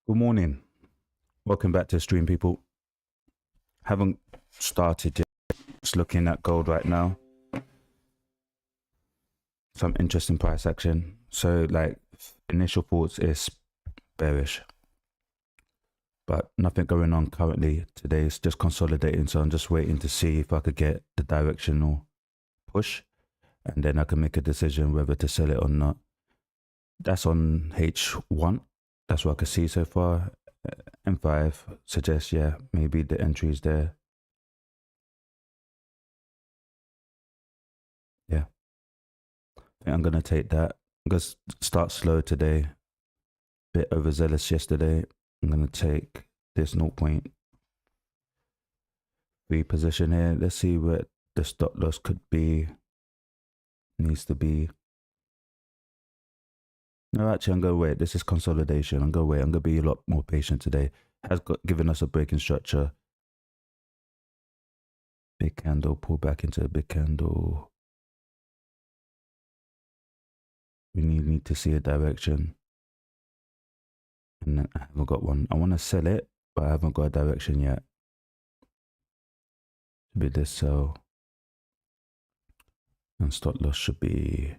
Good morning. Welcome back to the stream, people. Haven't started yet. Just looking at gold right now. Some interesting price action. So, like, initial thoughts is bearish, but nothing going on currently. Today is just consolidating, so I'm just waiting to see if I could get the directional push, and then I can make a decision whether to sell it or not. That's on H1. That's what I can see so far. M5 suggests, yeah, maybe the entry is there. Yeah, I think I'm gonna take that. I'm gonna start slow today. Bit overzealous yesterday. I'm gonna take this 0.3 position here. Let's see where the stop loss could be. Needs to be. No, actually, I'm gonna wait. This is consolidation. I'm gonna wait. I'm gonna be a lot more patient today. Has given us a breaking structure. Big candle, pull back into a big candle. We need to see a direction. And I haven't got one. I want to sell it, but I haven't got a direction yet. Should be this sell. And stop loss should be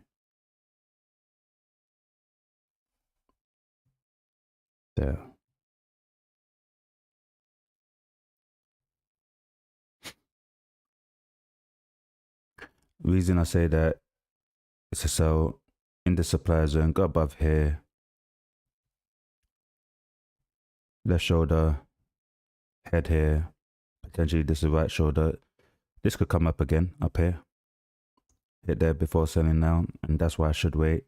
there. Reason I say that it's a sell in the supply zone, go above here. Left shoulder, head here. Potentially this is right shoulder. This could come up again, up here. Hit there before selling down, and that's why I should wait.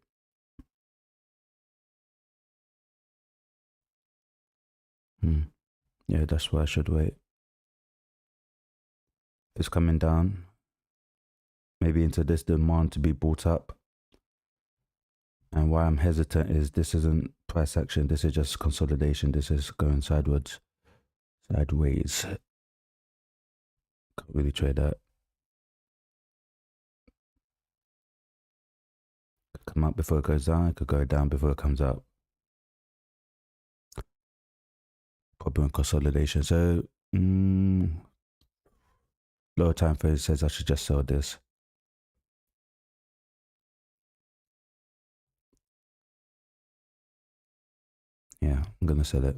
Yeah, that's why I should wait. It's coming down. Maybe into this demand to be bought up. And why I'm hesitant is this isn't price action. This is just consolidation. This is going sideways. Can't really trade that. Could come up before it goes down. It could go down before it comes up. Probably on consolidation. So lower time frame says I should just sell this. Yeah, I'm gonna sell it.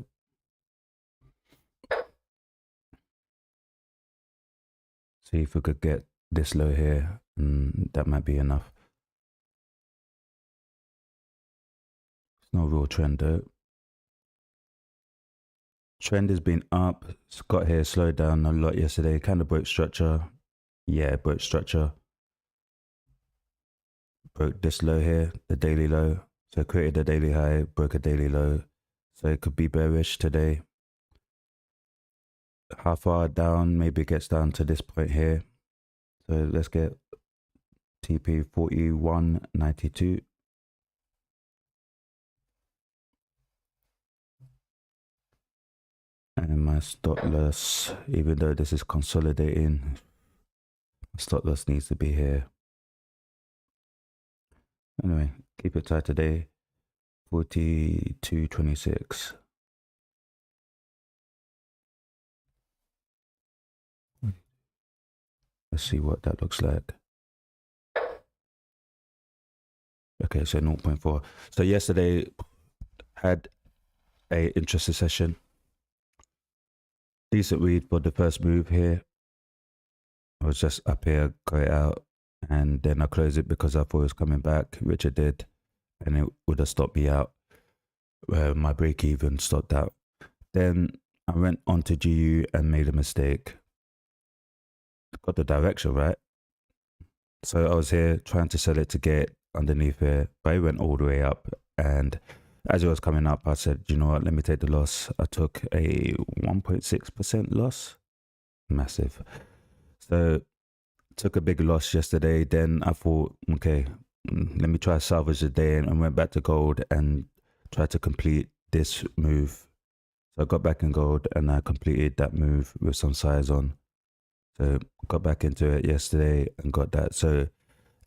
See if we could get this low here, and that might be enough. It's no real trend though. Trend has been up. It's got here, slowed down a lot yesterday. Kind of broke structure. Yeah, broke structure. Broke this low here, the daily low. So created a daily high, broke a daily low. So it could be bearish today. How far down? Maybe it gets down to this point here. So let's get TP 41.92. And my stop loss, even though this is consolidating, my stop loss needs to be here. Anyway, keep it tight today. 42.26. Let's see what that looks like. Okay, so 0.4. So yesterday had a interesting session. Decent read for the first move here. I was just up here, got it out, and then I closed it because I thought it was coming back, which it did, and it would have stopped me out. My break even stopped out. Then I went on to GU and made a mistake. Got the direction right. So I was here trying to sell it to get underneath here, but it went all the way up. And as it was coming up, I said, you know what, let me take the loss. I took a 1.6% loss. Massive. So took a big loss yesterday. Then I thought, okay, let me try to salvage the day, and went back to gold and tried to complete this move. So I got back in gold and I completed that move with some size on. So got back into it yesterday and got that. So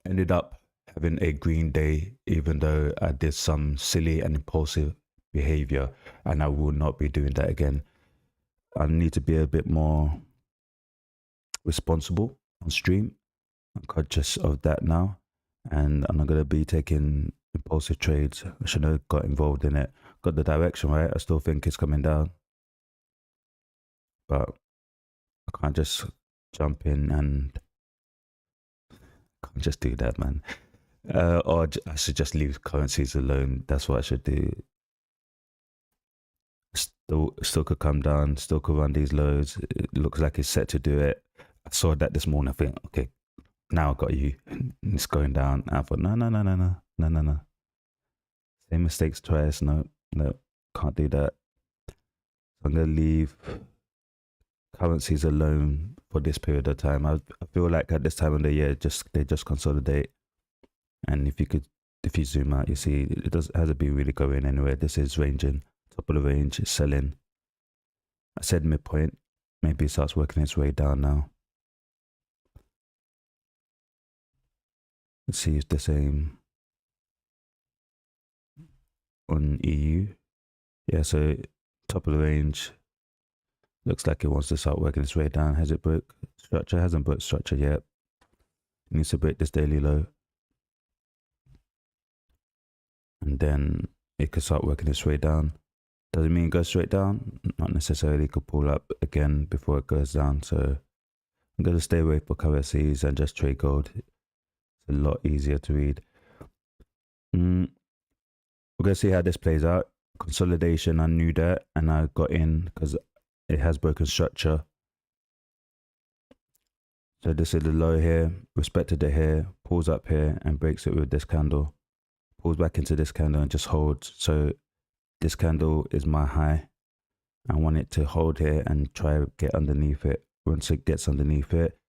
ended up having a green day, even though I did some silly and impulsive behavior, and I will not be doing that again. I need to be a bit more responsible on stream. I'm conscious of that now, and I'm not going to be taking impulsive trades. I should have got involved in it. Got the direction right. I still think it's coming down, but I can't just jump in and can't just do that, man. Or I should just leave currencies alone. That's what I should do. Still could come down, still could run these lows. It looks like it's set to do it. I saw that this morning. I think, okay, now I got you. It's going down. I thought, no. Same mistakes twice. No, can't do that. So I'm gonna leave currencies alone for this period of time. I feel like at this time of the year, they just consolidate. And if you zoom out, you see it hasn't been really going anywhere. This is ranging. Top of the range is selling. I said midpoint. Maybe it starts working its way down now. Let's see if the same on EU. Yeah, so top of the range. Looks like it wants to start working its way down. Has it broke structure? Hasn't broke structure yet. It needs to break this daily low. And then it could start working its way down. Doesn't mean it goes straight down. Not necessarily. It could pull up again before it goes down. So I'm going to stay away for currencies and just trade gold. It's a lot easier to read. We're going to see how this plays out. Consolidation, I knew that, and I got in because it has broken structure. So this is the low here, respected it here, pulls up here and breaks it with this candle. Pulls back into this candle and just holds. So this candle is my high. I want it to hold here and try to get underneath it. Once it gets underneath it,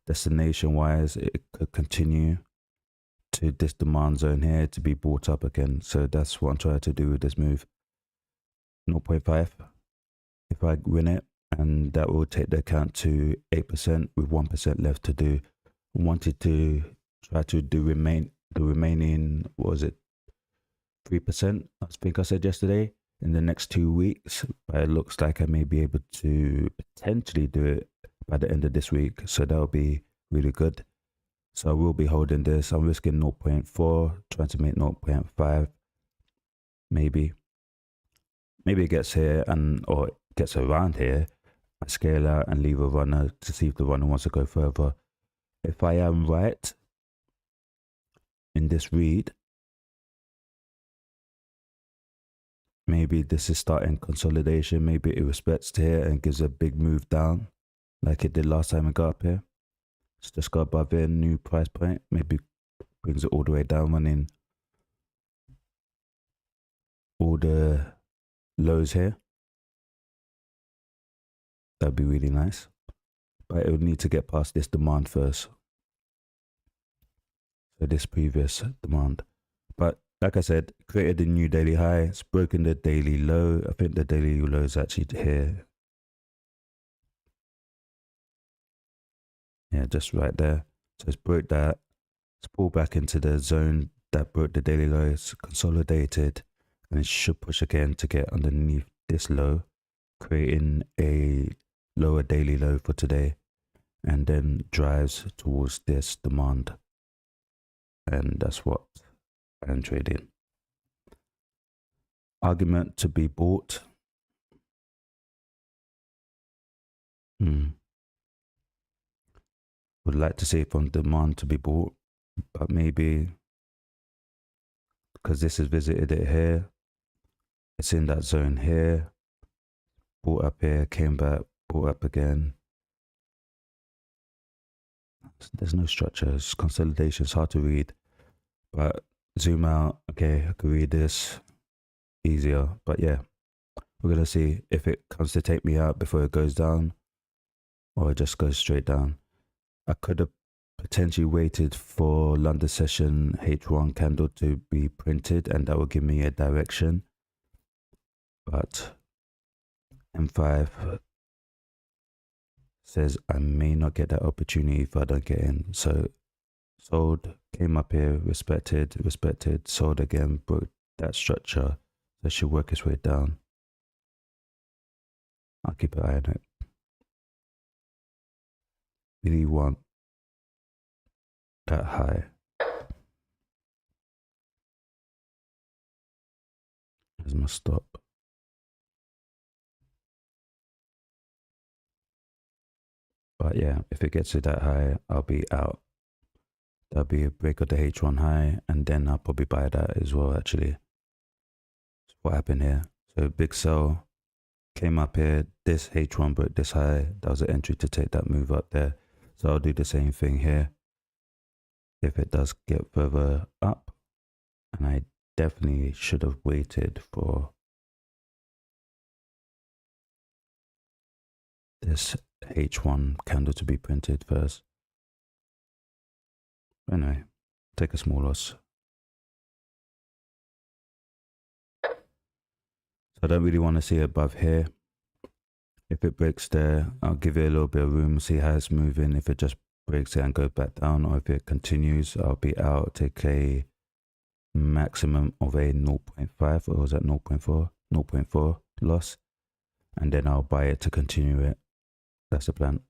destination wise, it could continue to this demand zone here to be brought up again. So that's what I'm trying to do with this move. 0.5 if I win it, and that will take the account to 8% with 1% left to do. I wanted to try to do the remaining, what was it, 3%, I think I said yesterday, in the next 2 weeks. But it looks like I may be able to potentially do it by the end of this week. So that'll be really good. So I will be holding this. I'm risking 0.4, trying to make 0.5, maybe. Maybe it gets here or gets around here. I scale out and leave a runner to see if the runner wants to go further. If I am right in this read, maybe this is starting consolidation. Maybe it respects here and gives a big move down like it did last time it got up here. It's just got above here, new price point. Maybe brings it all the way down, running all the lows here. That'd be really nice. But it would need to get past this demand first. So this previous demand. But like I said, created a new daily high. It's broken the daily low. I think the daily low is actually here. Yeah, just right there. So it's broke that. It's pulled back into the zone that broke the daily low. It's consolidated. And it should push again to get underneath this low, creating a lower daily low for today, and then drives towards this demand. And that's what I'm trading. Argument to be bought. Would like to see it from demand to be bought, but maybe because this has visited it here, it's in that zone here, bought up here, came back, bought up again. There's no structure, it's consolidation, it's hard to read, but zoom out, okay, I can read this easier. But yeah, we're gonna see if it comes to take me out before it goes down, or it just goes straight down. I could have potentially waited for London session H1 candle to be printed, and that will give me a direction. But M5 says I may not get that opportunity if I don't get in. So sold, came up here, respected, sold again, broke that structure, So it should work its way down. I'll keep an eye on it. Really want that high as my stop. But yeah, if it gets to that high, I'll be out. That'll be a break of the H1 high, and then I'll probably buy that as well, actually. So what happened here? So big sell came up here, this H1 broke this high, that was an entry to take that move up there. So I'll do the same thing here. If it does get further up, and I definitely should have waited for this H1 candle to be printed first. Anyway, take a small loss. So I don't really want to see it above here. If it breaks there, I'll give it a little bit of room, see how it's moving. If it just breaks it and goes back down, or if it continues, I'll be out, take a maximum of a 0.5, or was that 0.4? 0.4 loss, and then I'll buy it to continue it. That's the plan.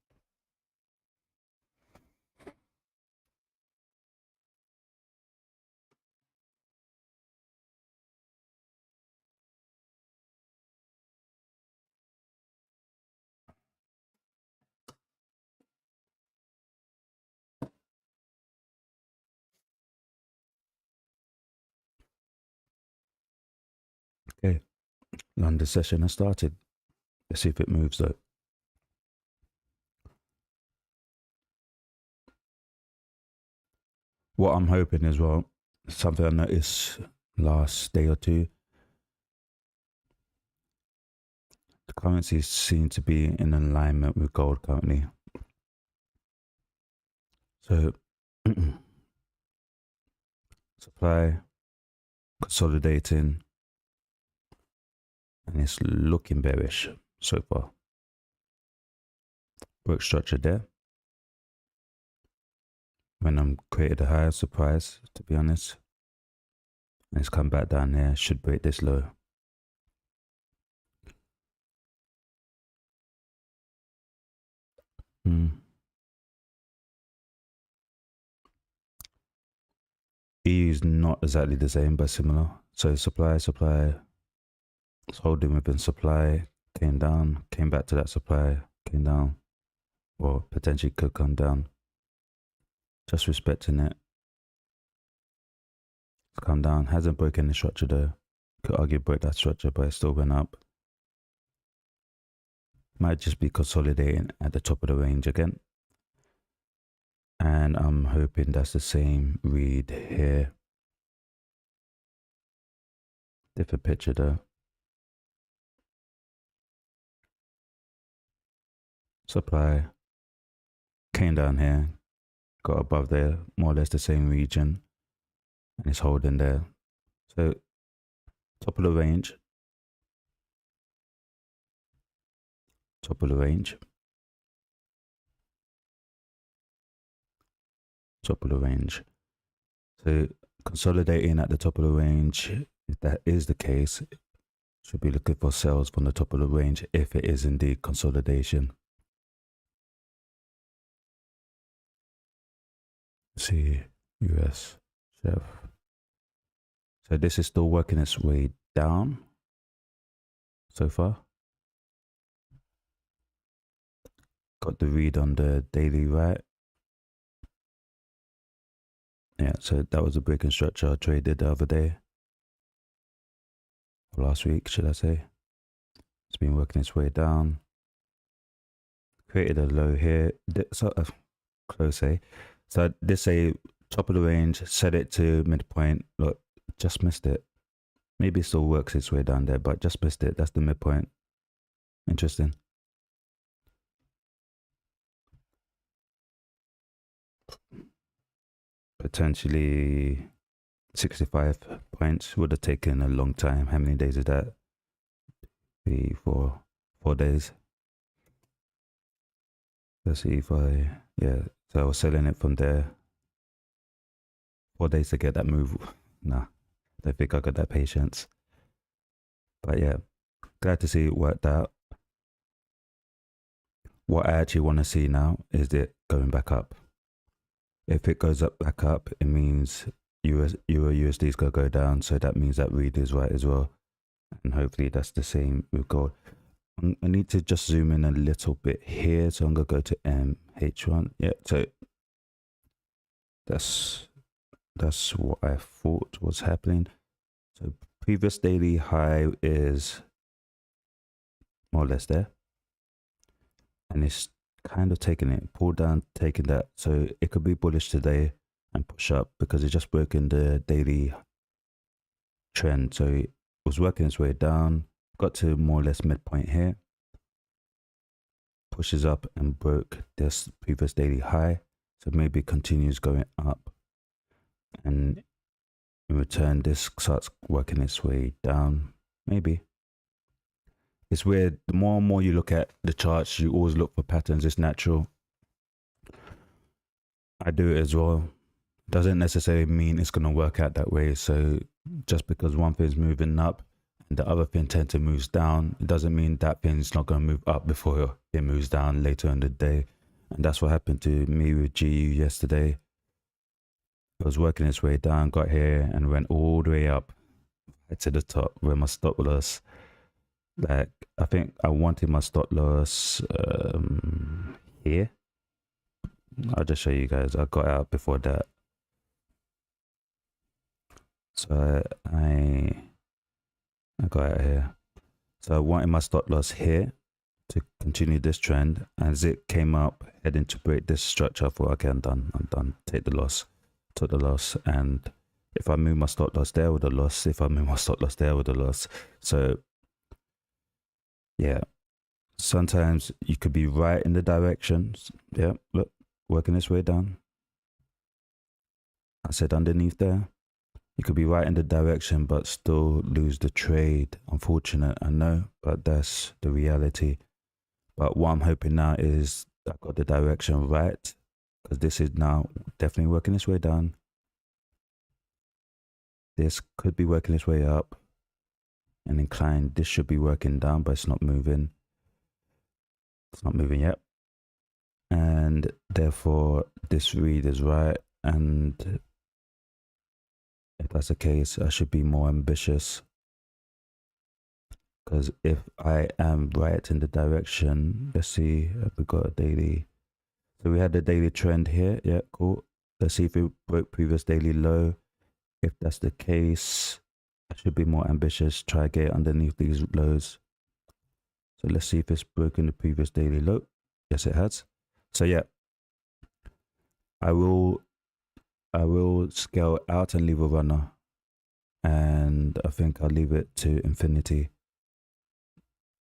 Okay, London session has started. Let's see if it moves though. What I'm hoping as well, something I noticed last day or two, the currencies seem to be in alignment with gold currently. So supply consolidating, and it's looking bearish so far. Broke structure there. When I'm created a higher surprise, to be honest. And it's come back down there, should break this low. EU is not exactly the same, but similar. So supply, it's holding within supply, came down, came back to that supply, came down, or potentially could come down. Just respecting it. It's come down, hasn't broken the structure though. Could argue broke that structure, but it still went up. Might just be consolidating at the top of the range again. And I'm hoping that's the same read here. Different picture though. Supply came down here, got above there, more or less the same region, and it's holding there. So top of the range, top of the range, top of the range. So consolidating at the top of the range, if that is the case, should be looking for sales from the top of the range if it is indeed consolidation. See, US chef. So this is still working its way down so far. Got the read on the daily right. Yeah, so that was a breaking structure I traded the other day. Or last week, should I say. It's been working its way down. Created a low here. So, close A. So this a top of the range, set it to midpoint. Look, just missed it. Maybe it still works its way down there, but just missed it. That's the midpoint. Interesting. Potentially 65 points. Would have taken a long time. How many days is that? 4 days. Let's see if yeah. So I was selling it from there. 4 days to get that move. Nah, I don't think I got that patience. But yeah, glad to see it worked out. What I actually want to see now is it going back up. If it goes up back up, it means Euro USD is going to go down. So that means that read is right as well. And hopefully that's the same with gold. I need to just zoom in a little bit here. So I'm going to go to MH1. Yeah, so that's what I thought was happening. So previous daily high is more or less there. And it's kind of taking it, pull down, taking that. So it could be bullish today and push up because it just broke in the daily trend. So it was working its way down, got to more or less midpoint here, pushes up and broke this previous daily high. So maybe continues going up. And in return, this starts working its way down. Maybe. It's weird. The more and more you look at the charts, you always look for patterns. It's natural. I do it as well. Doesn't necessarily mean it's going to work out that way. So just because one thing's moving up and the other thing tends to move down, it doesn't mean that thing's not going to move up before it moves down later in the day. And that's what happened to me with GU yesterday. It was working its way down, got here and went all the way up to the top where my stop loss. Like, I think I wanted my stop loss here. I'll just show you guys. I got out before that. So I got out here. So I wanted my stop loss here to continue this trend. And as it came up, heading to break this structure, I thought, okay, I'm done. Take the loss. Took the loss. And if I move my stop loss there, with a loss. If I move my stop loss there, with a loss. So yeah, sometimes you could be right in the directions. Yeah, look, working its way down. I said underneath there, you could be right in the direction, but still lose the trade. Unfortunate, I know, but that's the reality. But what I'm hoping now is I got the direction right, because this is now definitely working its way down. This could be working its way up and inclined. This should be working down, but it's not moving. It's not moving yet. And therefore, this read is right. And if that's the case, I should be more ambitious. Because if I am right in the direction, let's see, we got a daily. So we had the daily trend here. Yeah, cool. Let's see if it broke previous daily low. If that's the case, I should be more ambitious. Try get underneath these lows. So let's see if it's broken the previous daily low. Yes, it has. So yeah, I will scale out and leave a runner. And I think I'll leave it to infinity.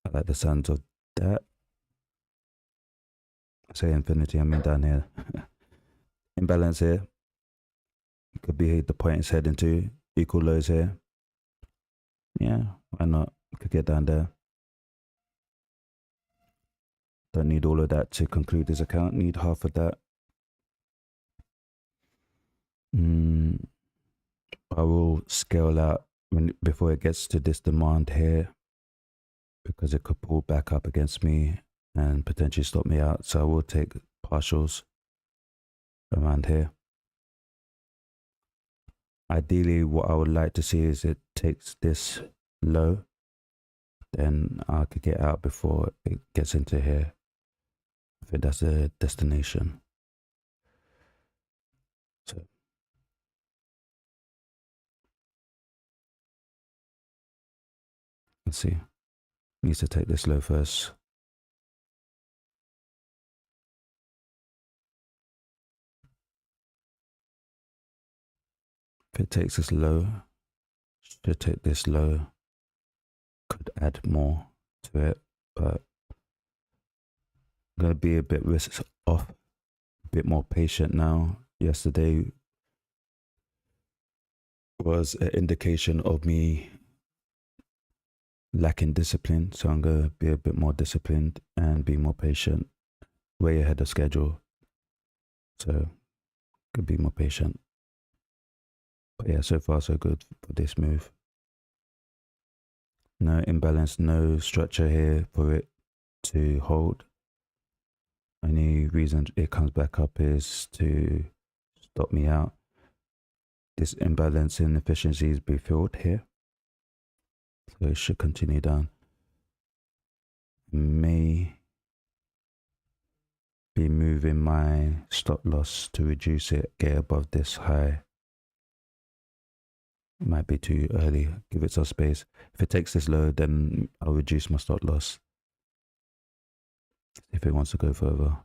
I like the sound of that. I say infinity, I mean down here. Imbalance here. Could be the point it's heading to. Equal lows here. Yeah, why not? Could get down there. Don't need all of that to conclude this account. Need half of that. I will scale out before it gets to this demand here, because it could pull back up against me and potentially stop me out. So I will take partials around here. Ideally, what I would like to see is it takes this low, then I could get out before it gets into here. I think that's the destination. So let's see. Needs to take this low first. If it takes this low, should take this low. Could add more to it, but I'm gonna be a bit risk off, a bit more patient now. Yesterday was an indication of me lacking discipline, so I'm gonna be a bit more disciplined and be more patient, way ahead of schedule. So could be more patient. But yeah, so far so good for this move. No imbalance, no structure here for it to hold. Only reason it comes back up is to stop me out. This imbalance in efficiencies be filled here. So it should continue down. May be moving my stop loss to reduce it, get above this high. Might be too early. Give it some space. If it takes this low, then I'll reduce my stop loss. If it wants to go further.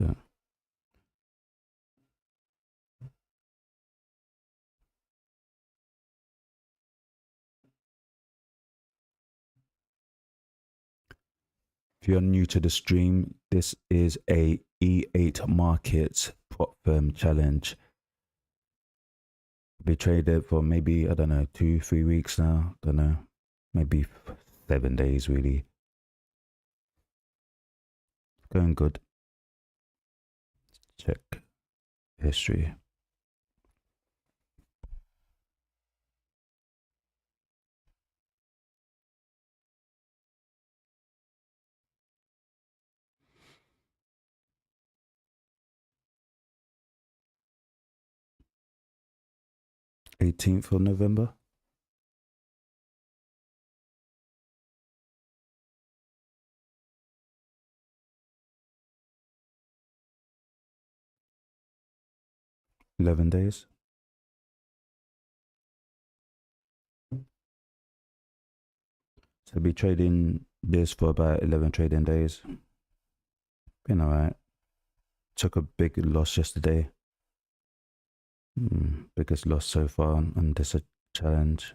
So. If you're new to the stream, this is a E8 markets prop firm challenge. Be traded for maybe, I don't know, 2-3 weeks now. Don't know, maybe 7 days really. Going good. Check history. November 18th. 11 days. So be trading this for about 11 trading days. Been alright. Took a big loss yesterday. Biggest loss so far on this challenge.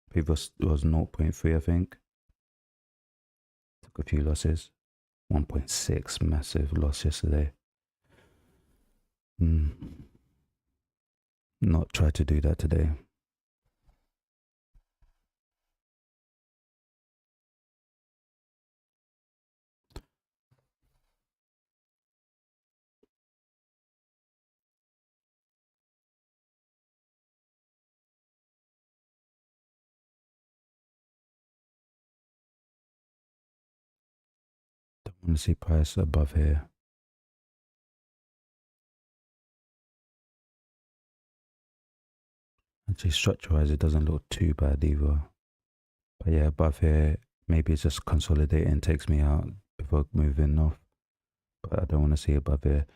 Previous was 0.3, I think. Took a few losses. 1.6, massive loss yesterday. Not try to do that today. Don't want to see price above here. Actually, structure-wise, it doesn't look too bad either. But yeah, above here, maybe it's just consolidating, takes me out before moving off. But I don't want to see above here.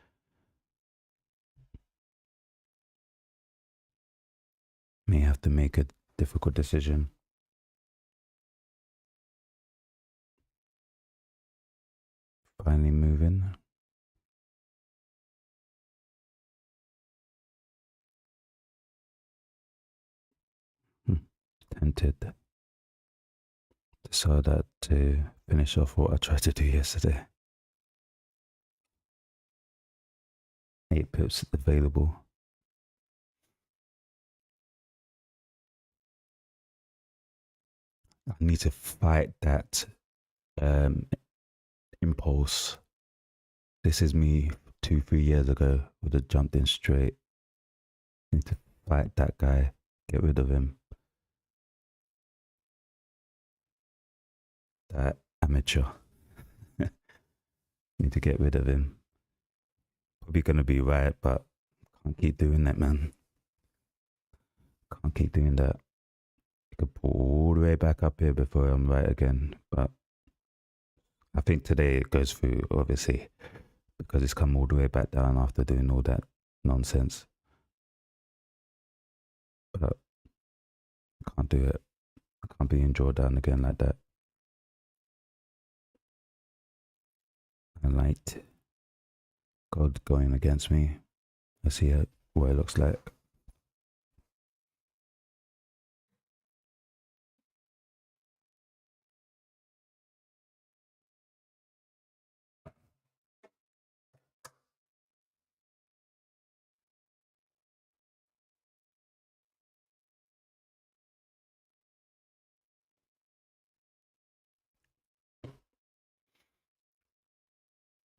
May have to make a difficult decision. Finally moving. Tempted. Decided to finish off what I tried to do yesterday. 8 pips available. I need to fight that impulse. This is me 2-3 years ago. Would have jumped in straight. Need to fight that guy. Get rid of him. That amateur. Need to get rid of him. Probably gonna be right, but can't keep doing that, man. Can't keep doing that. I could pull all the way back up here before I'm right again, but I think today it goes through, obviously, because it's come all the way back down after doing all that nonsense. But I can't do it. I can't be in drawdown again like that. I liked God going against me. Let's see what it looks like.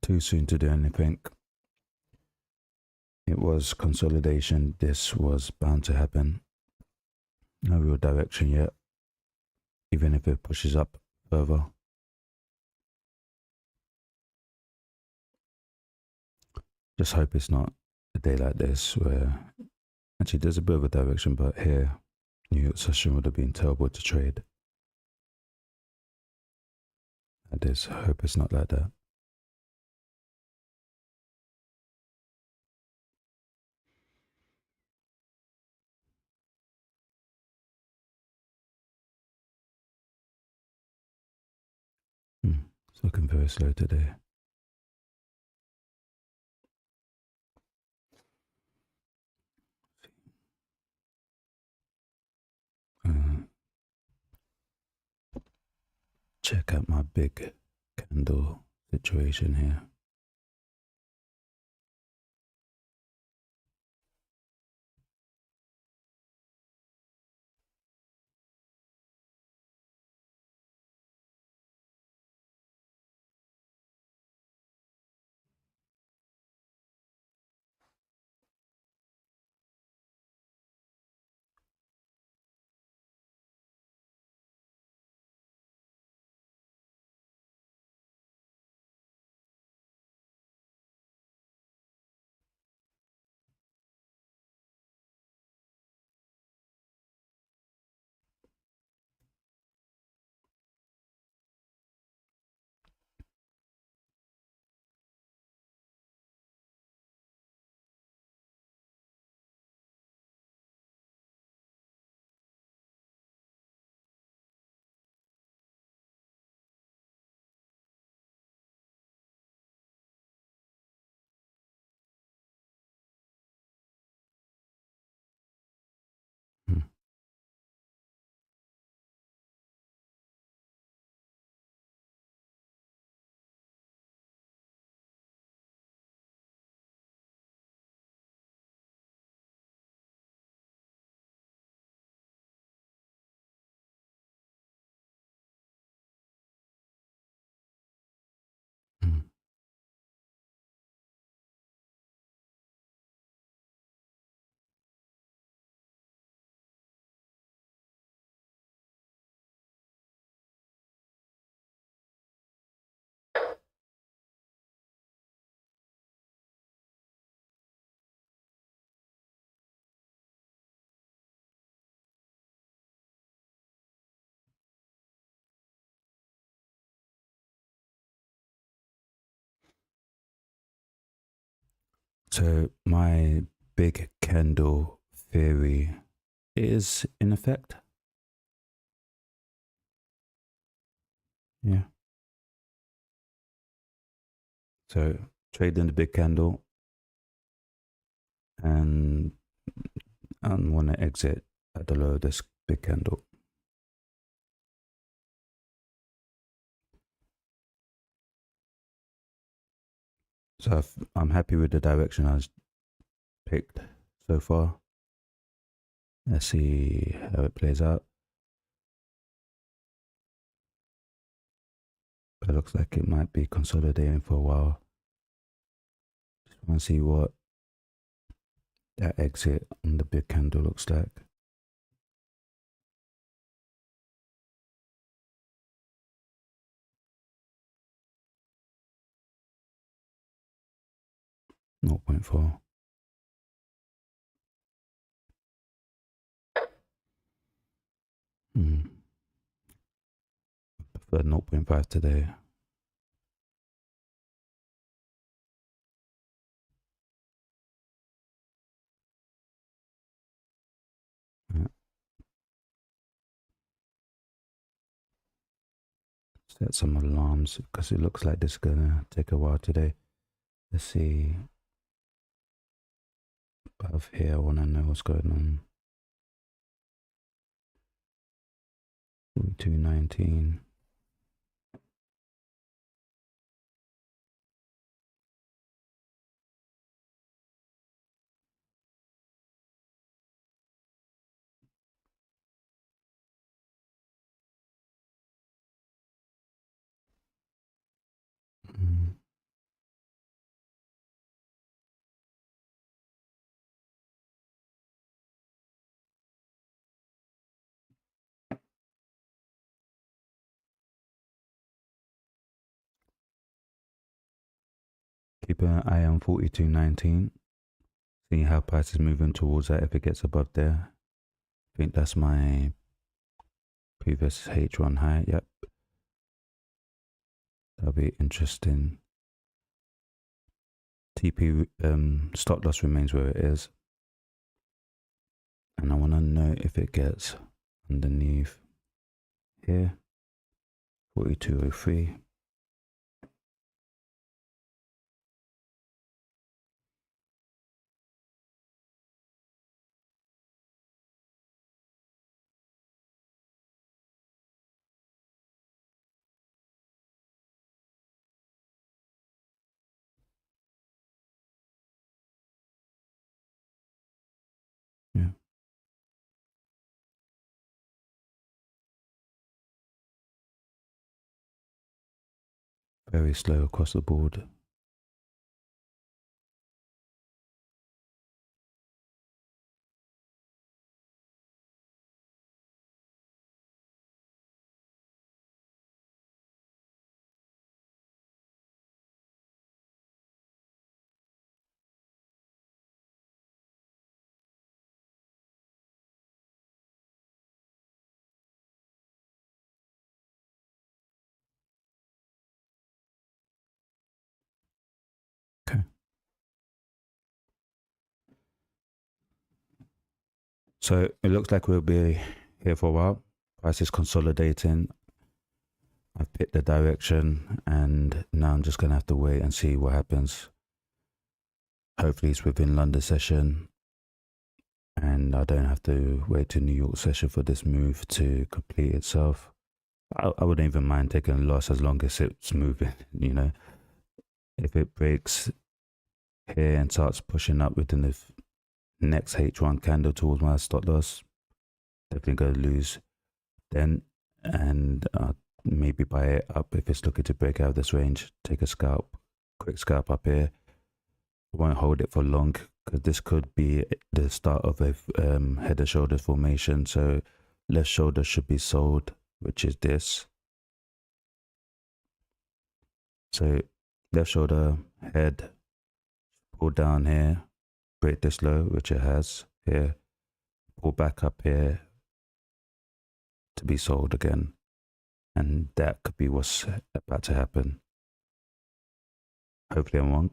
Too soon to do anything. it was consolidation. This was bound to happen. No real direction yet, even if it pushes up further. Just hope it's not a day like this where actually there's a bit of a direction, but here New York session would have been terrible to trade. I just hope it's not like that. It's looking very slow today. Check out my big candle situation here. Hmm. Hmm. So my big candle theory is in effect. Yeah. So trading the big candle and want to exit at the low of this big candle. So I'm happy with the direction I've picked so far. Let's see how it plays out. But it looks like it might be consolidating for a while. Just want to see what that exit on the big candle looks like. Zero 0.4. Prefer 0.5 today. Yeah. Set some alarms because it looks like this is gonna take a while today. Let's see. Above here, I want to know what's going on. 42.19. Keeping an eye on 42.19, seeing how price is moving towards that if it gets above there. I think that's my previous H1 high. Yep, that'll be interesting. TP stop loss remains where it is, and I want to know if it gets underneath here, 42.03. Yeah, very slow across the board. Okay. So it looks like we'll be here for a while. Price is consolidating. I've picked the direction, and now I'm just gonna have to wait and see what happens. Hopefully it's within London session, and I don't have to wait to New York session for this move to complete itself. I wouldn't even mind taking a loss as long as it's moving, you know. If it breaks here and starts pushing up within the next H1 candle towards my stop loss, definitely going to lose then, and maybe buy it up if it's looking to break out of this range. Take a scalp, quick scalp up here. Won't hold it for long because this could be the start of a head and shoulders formation. So left shoulder should be sold, which is this. So left shoulder, head, pull down here, break this low, which it has here, pull back up here to be sold again. And that could be what's about to happen. Hopefully I'm wrong.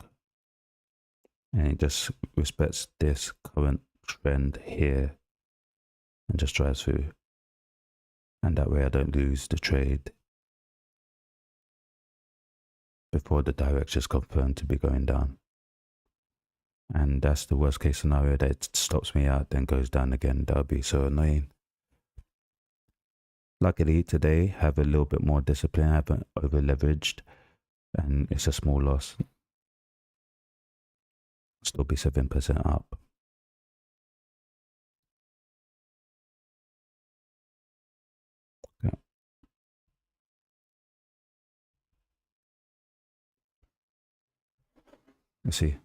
And it just respects this current trend here and just drives through. And that way I don't lose the trade before the direction is confirmed to be going down. And that's the worst case scenario, that it stops me out, then goes down again. That would be so annoying. Luckily today, have a little bit more discipline. I haven't over leveraged, and it's a small loss. Still be 7% up. Okay. Let's see.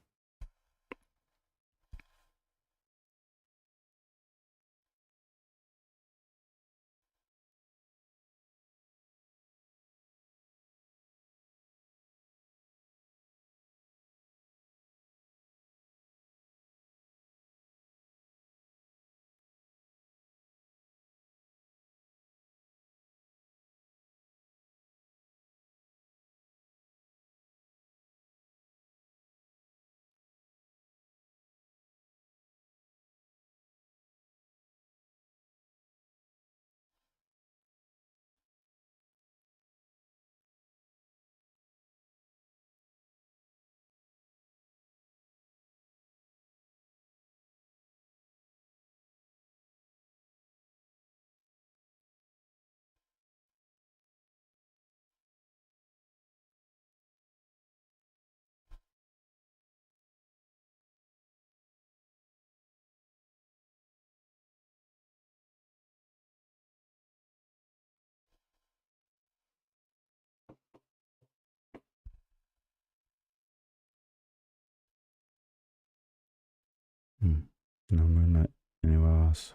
No movement anywhere else.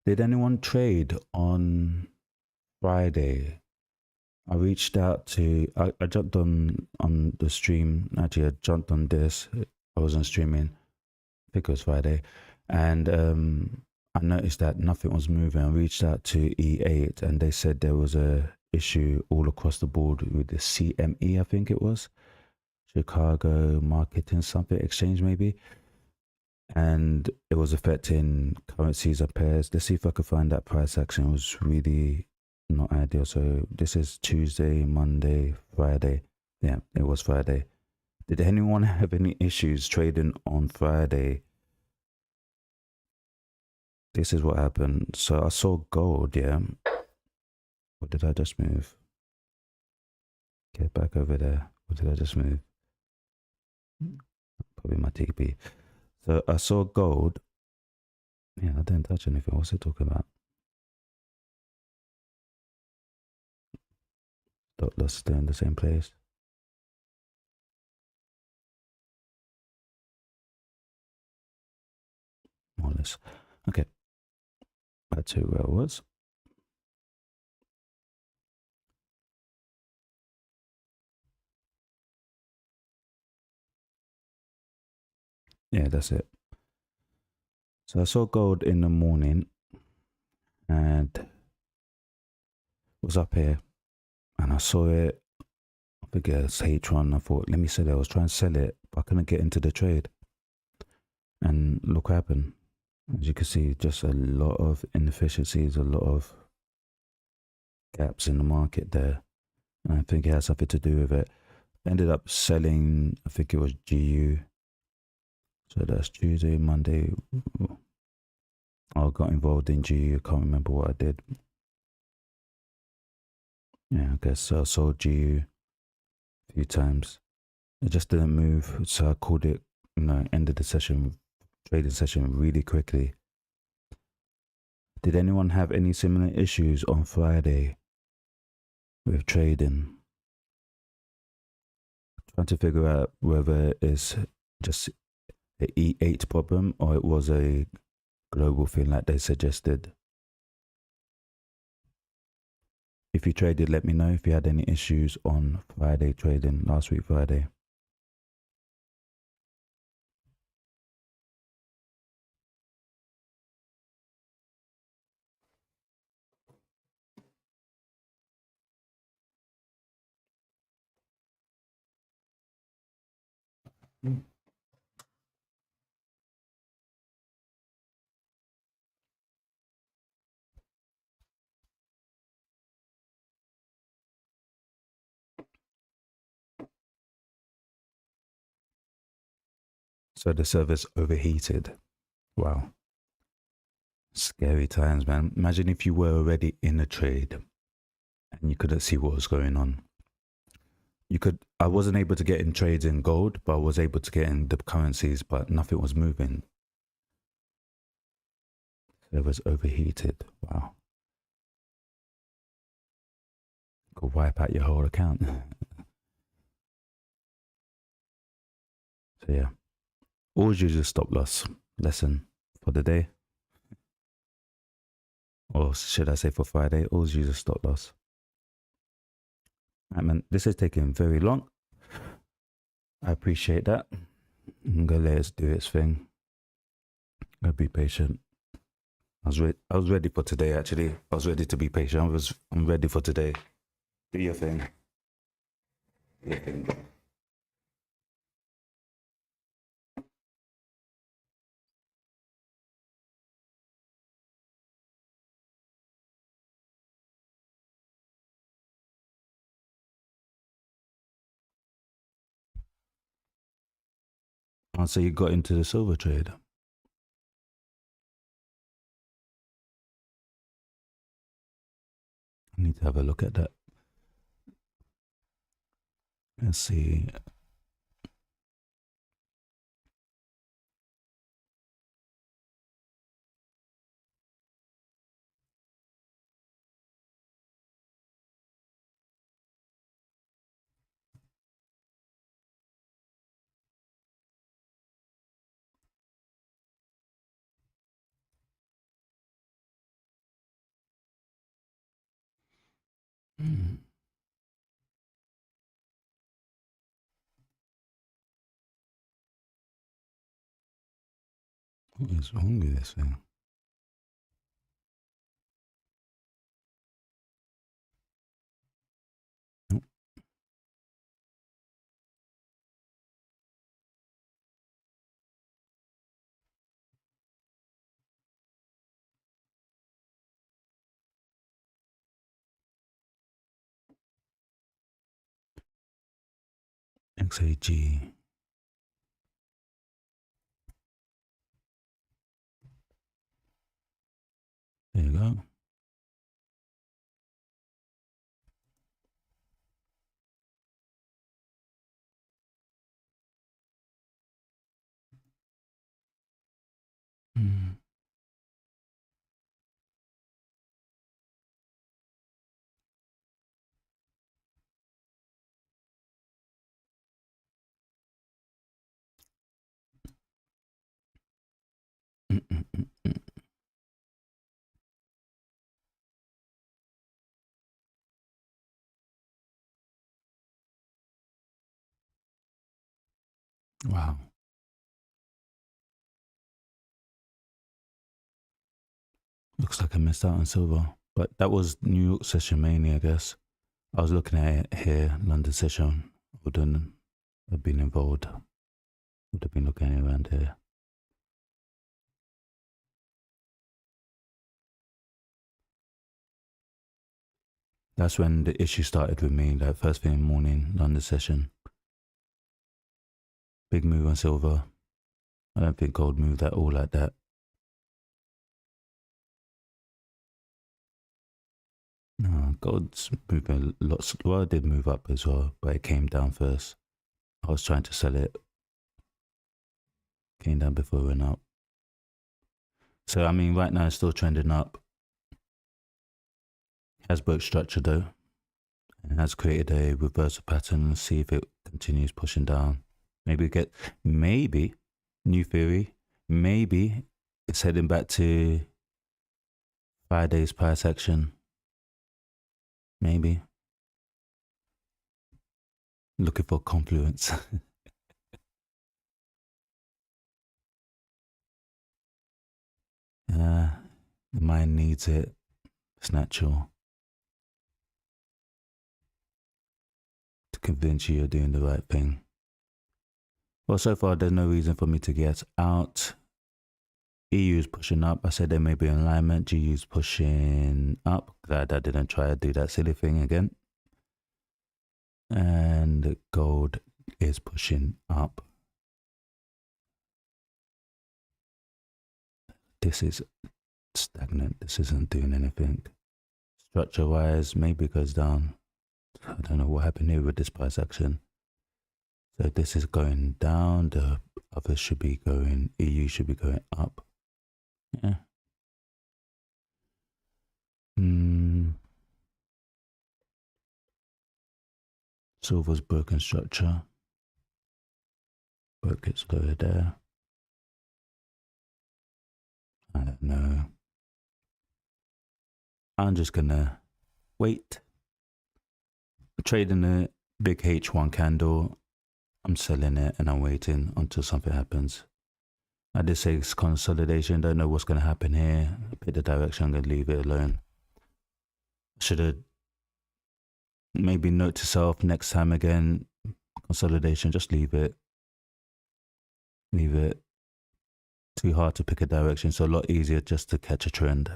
Did anyone trade on Friday? I reached out to. I jumped on the stream. Actually, I jumped on this. I wasn't streaming. I think it was Friday, and I noticed that nothing was moving. I reached out to E8, and they said there was a issue all across the board with the CME. I think it was Chicago Marketing something Exchange maybe, and it was affecting currencies and pairs. Let's see if I could find that price action. It was really not ideal. So this is Tuesday, Monday, Friday. Yeah, it was Friday. Did anyone have any issues trading on Friday? This is what happened. So I saw gold, yeah. What did I just move? Get back over there. What did I just move? Probably my TP. So I saw gold. Yeah, I didn't touch anything. What's it talking about? Dot loss still in the same place. More or less. Okay. Back to where it was. Yeah, that's it. So I saw gold in the morning and was up here and I saw it. I think it's H1. I thought, let me sell it. I was trying to sell it, but I couldn't get into the trade. And look what happened. As you can see, just a lot of inefficiencies, a lot of gaps in the market there. And I think it has something to do with it. Ended up selling, I think it was GU. So that's Tuesday, Monday. I got involved in GU. I can't remember what I did. Yeah, I guess I sold GU a few times. It just didn't move. So I called it, ended the session, trading session really quickly. Did anyone have any similar issues on Friday with trading? Trying to figure out whether it's just the E8 problem or it was a global thing like they suggested. If you traded, let me know if you had any issues on Friday trading, last week Friday. So the server's overheated. Wow. Scary times, man. Imagine if you were already in a trade and you couldn't see what was going on. I wasn't able to get in trades in gold, but I was able to get in the currencies, but nothing was moving. Server's overheated. Wow. Could wipe out your whole account. So yeah. Always use a stop loss lesson for the day. Or should I say for Friday? Always use a stop loss. I mean, this is taking very long. I appreciate that. I'm gonna let it do its thing. Gotta be patient. I was ready for today. Actually, I was ready to be patient. I'm ready for today. Do your thing. Do your thing. Oh, so you got into the silver trade. I need to have a look at that. Let's see. What is wrong with this thing? Nope. XAG. There you go. Mm. Mm, mm, mm, mm. Wow. Looks like I missed out on silver. But that was New York session mainly, I guess. I was looking at it here, London session. Wouldn't have been involved. Would have been looking around here. That's when the issue started with me, like first thing in the morning, London session. Big move on silver. I don't think gold moved at all like that. No, gold's moving a lot. Well, it did move up as well, but it came down first. I was trying to sell it. Came down before it went up. So, I mean, right now it's still trending up. Has broke structure though. And has created a reversal pattern. Let's see if it continues pushing down. Maybe, new theory, maybe it's heading back to 5 days price action. Maybe. Looking for confluence. Yeah, the mind needs it. It's natural to convince you you're doing the right thing. Well, so far, there's no reason for me to get out. EU is pushing up. I said there may be an alignment. GU is pushing up. Glad I didn't try to do that silly thing again. And gold is pushing up. This is stagnant. This isn't doing anything. Structure wise, maybe it goes down. I don't know what happened here with this price action. So this is going down. The other should be going, EU should be going up. Yeah. Silver's broken structure. Broke its lower there. I don't know. I'm just gonna wait. Trading the big H1 candle. I'm selling it and I'm waiting until something happens. I did say it's consolidation. Don't know what's gonna happen here. Pick the direction. I'm gonna leave it alone. Should have maybe note to self next time again. Consolidation. Just leave it. Leave it. Too hard to pick a direction. So a lot easier just to catch a trend.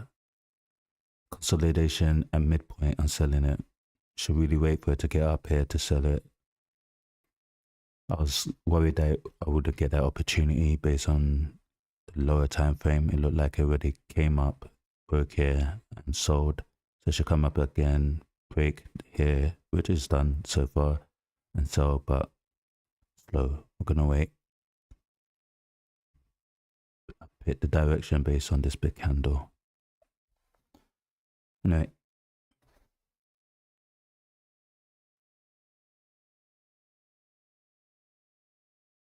Consolidation and midpoint. I'm selling it. Should really wait for it to get up here to sell it. I was worried that I wouldn't get that opportunity based on the lower time frame. It looked like it already came up, broke here and sold. So it should come up again, break here, which is done so far, and sell, but slow. We're gonna wait. I picked the direction based on this big candle. Anyway.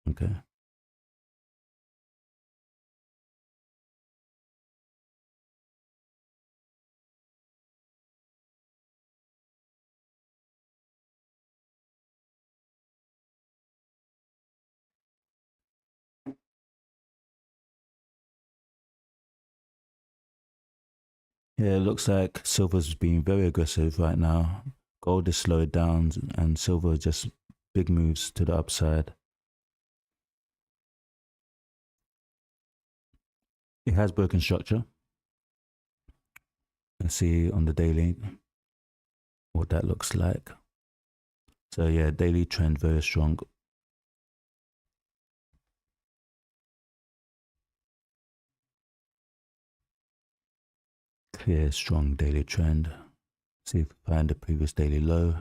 Okay. Yeah, it looks like silver's being very aggressive right now. Gold is slowed down and silver just big moves to the upside. It has broken structure. Let's see on the daily what that looks like. So yeah, daily trend very strong. Clear, strong daily trend. See if we find the previous daily low.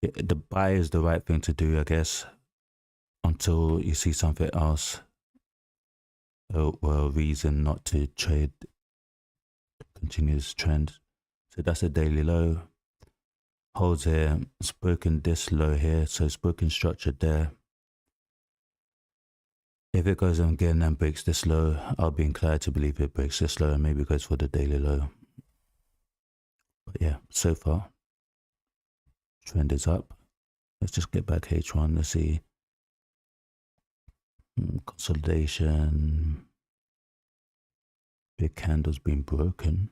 Yeah, the buy is the right thing to do, I guess, until you see something else or a reason not to trade continuous trend. So that's a daily low. Holds here, it's broken this low here, so it's broken structure there. If it goes on again and breaks this low, I'll be inclined to believe it breaks this low and maybe goes for the daily low. But yeah, so far, trend is up. Let's just get back H1. Let's see. Consolidation. Big candle's been broken.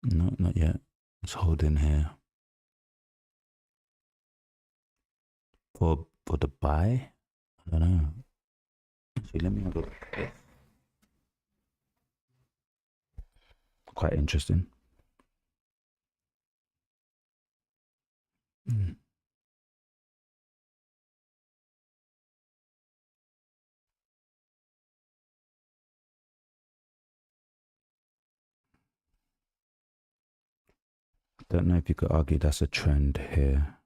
No, not yet. It's holding here. For the buy? I don't know. Actually, let me have a look. Quite interesting. Don't know if you could argue that's a trend here.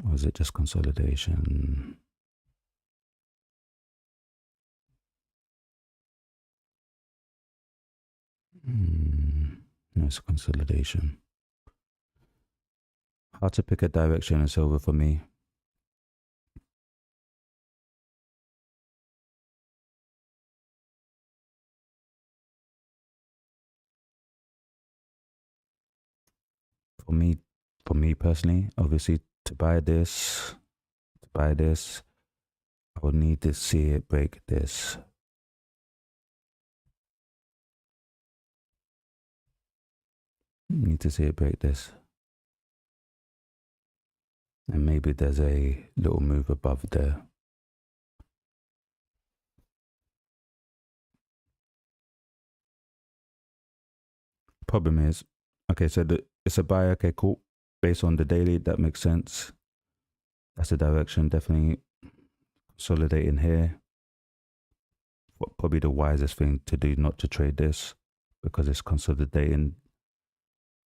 Or is it just consolidation? No, it's consolidation. Hard to pick a direction in silver for me. For me personally, obviously to buy this, I would need to see it break this. Need to see it break this. And maybe there's a little move above there. Problem is, okay, so it's a buy, okay, cool. Based on the daily, that makes sense. That's the direction, definitely consolidating here. Probably the wisest thing to do not to trade this because it's consolidating.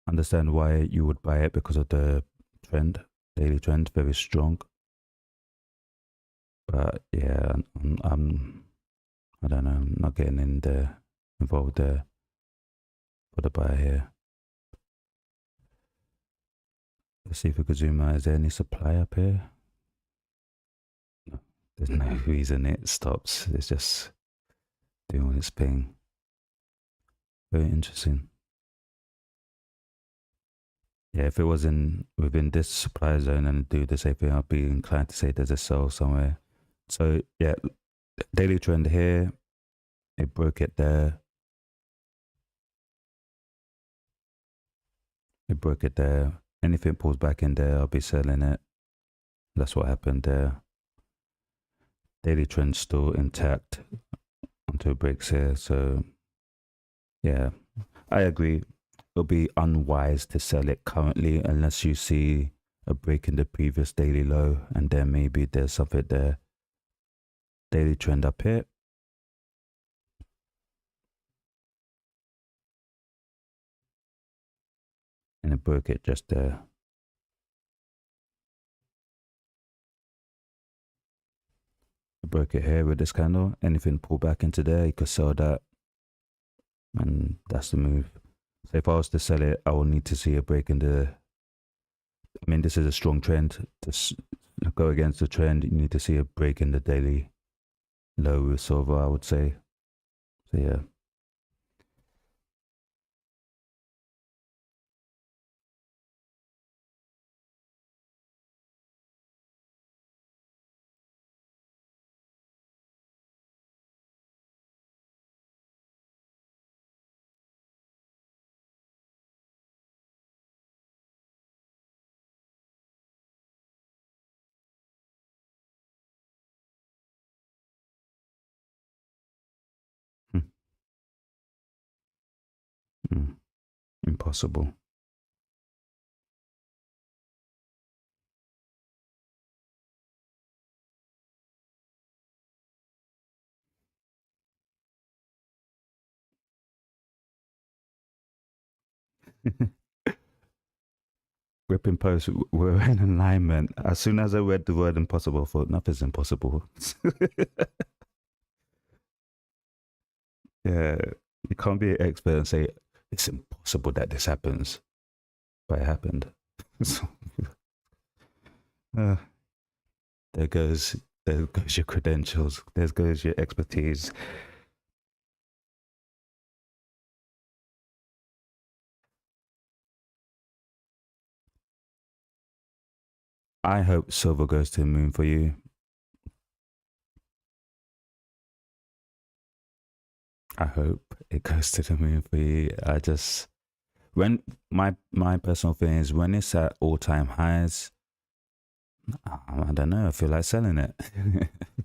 Understand why you would buy it because of the trend, daily trend, very strong. But yeah, I don't know, I'm not getting in there, involved there for the buy here. Let's see if we could zoom out. Is there any supply up here? No, there's no reason it stops. It's just doing its thing. Very interesting. Yeah, if it was within this supply zone and do the same thing, I'd be inclined to say there's a sell somewhere. So yeah, daily trend here. It broke it there. It broke it there. Anything pulls back in there, I'll be selling it. That's what happened there. Daily trend still intact until it breaks here. So yeah, I agree. It'll be unwise to sell it currently unless you see a break in the previous daily low and then maybe there's something there. Daily trend up here. And it broke it just there. It broke it here with this candle. Anything pull back into there, you could sell that. And that's the move. So if I was to sell it, I will need to see a break in the. I mean, this is a strong trend. To go against the trend, you need to see a break in the daily low with silver, I would say. So yeah. Impossible. Ripping post, we're in alignment. As soon as I read the word impossible, I thought nothing's impossible. Yeah, you can't be an expert and say it's impossible that this happens, but it happened. So, uh, there goes your credentials. There goes your expertise. I hope silver goes to the moon for you. I hope it goes to the moon for you. I just when my personal thing is when it's at all time highs, I don't know. I feel like selling it.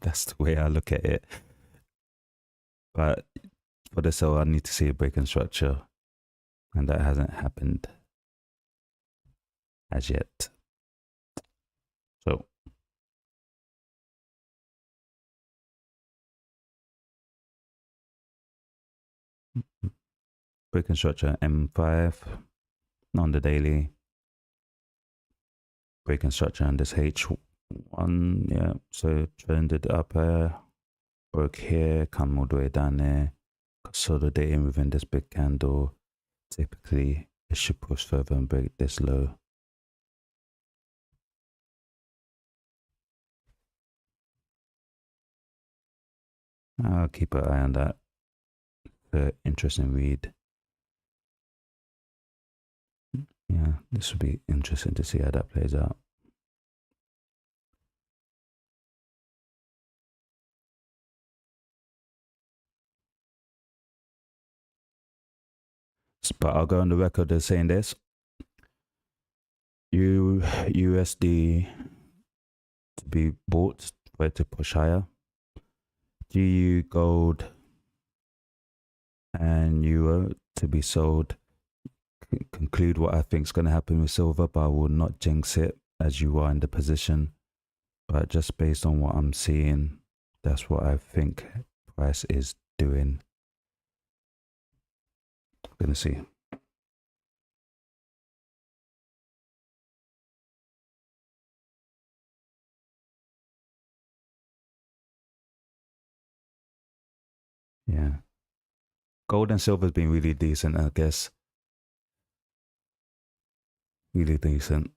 That's the way I look at it. But for the sell, I need to see a break in structure, and that hasn't happened as yet. So break in structure M5 on the daily. Break in structure on this H1. Yeah, so trended up here, broke here, come all the way down there, consolidating within this big candle. Typically, it should push further and break this low. I'll keep an eye on that. Interesting read. Yeah, this will be interesting to see how that plays out. But I'll go on the record as saying this. USD to be bought for it to push higher. GU gold and euro to be sold. Conclude what I think is going to happen with silver, but I will not jinx it as you are in the position. But just based on what I'm seeing, that's what I think price is doing. Gonna see. Yeah. Gold and silver's been really decent, I guess. Really decent.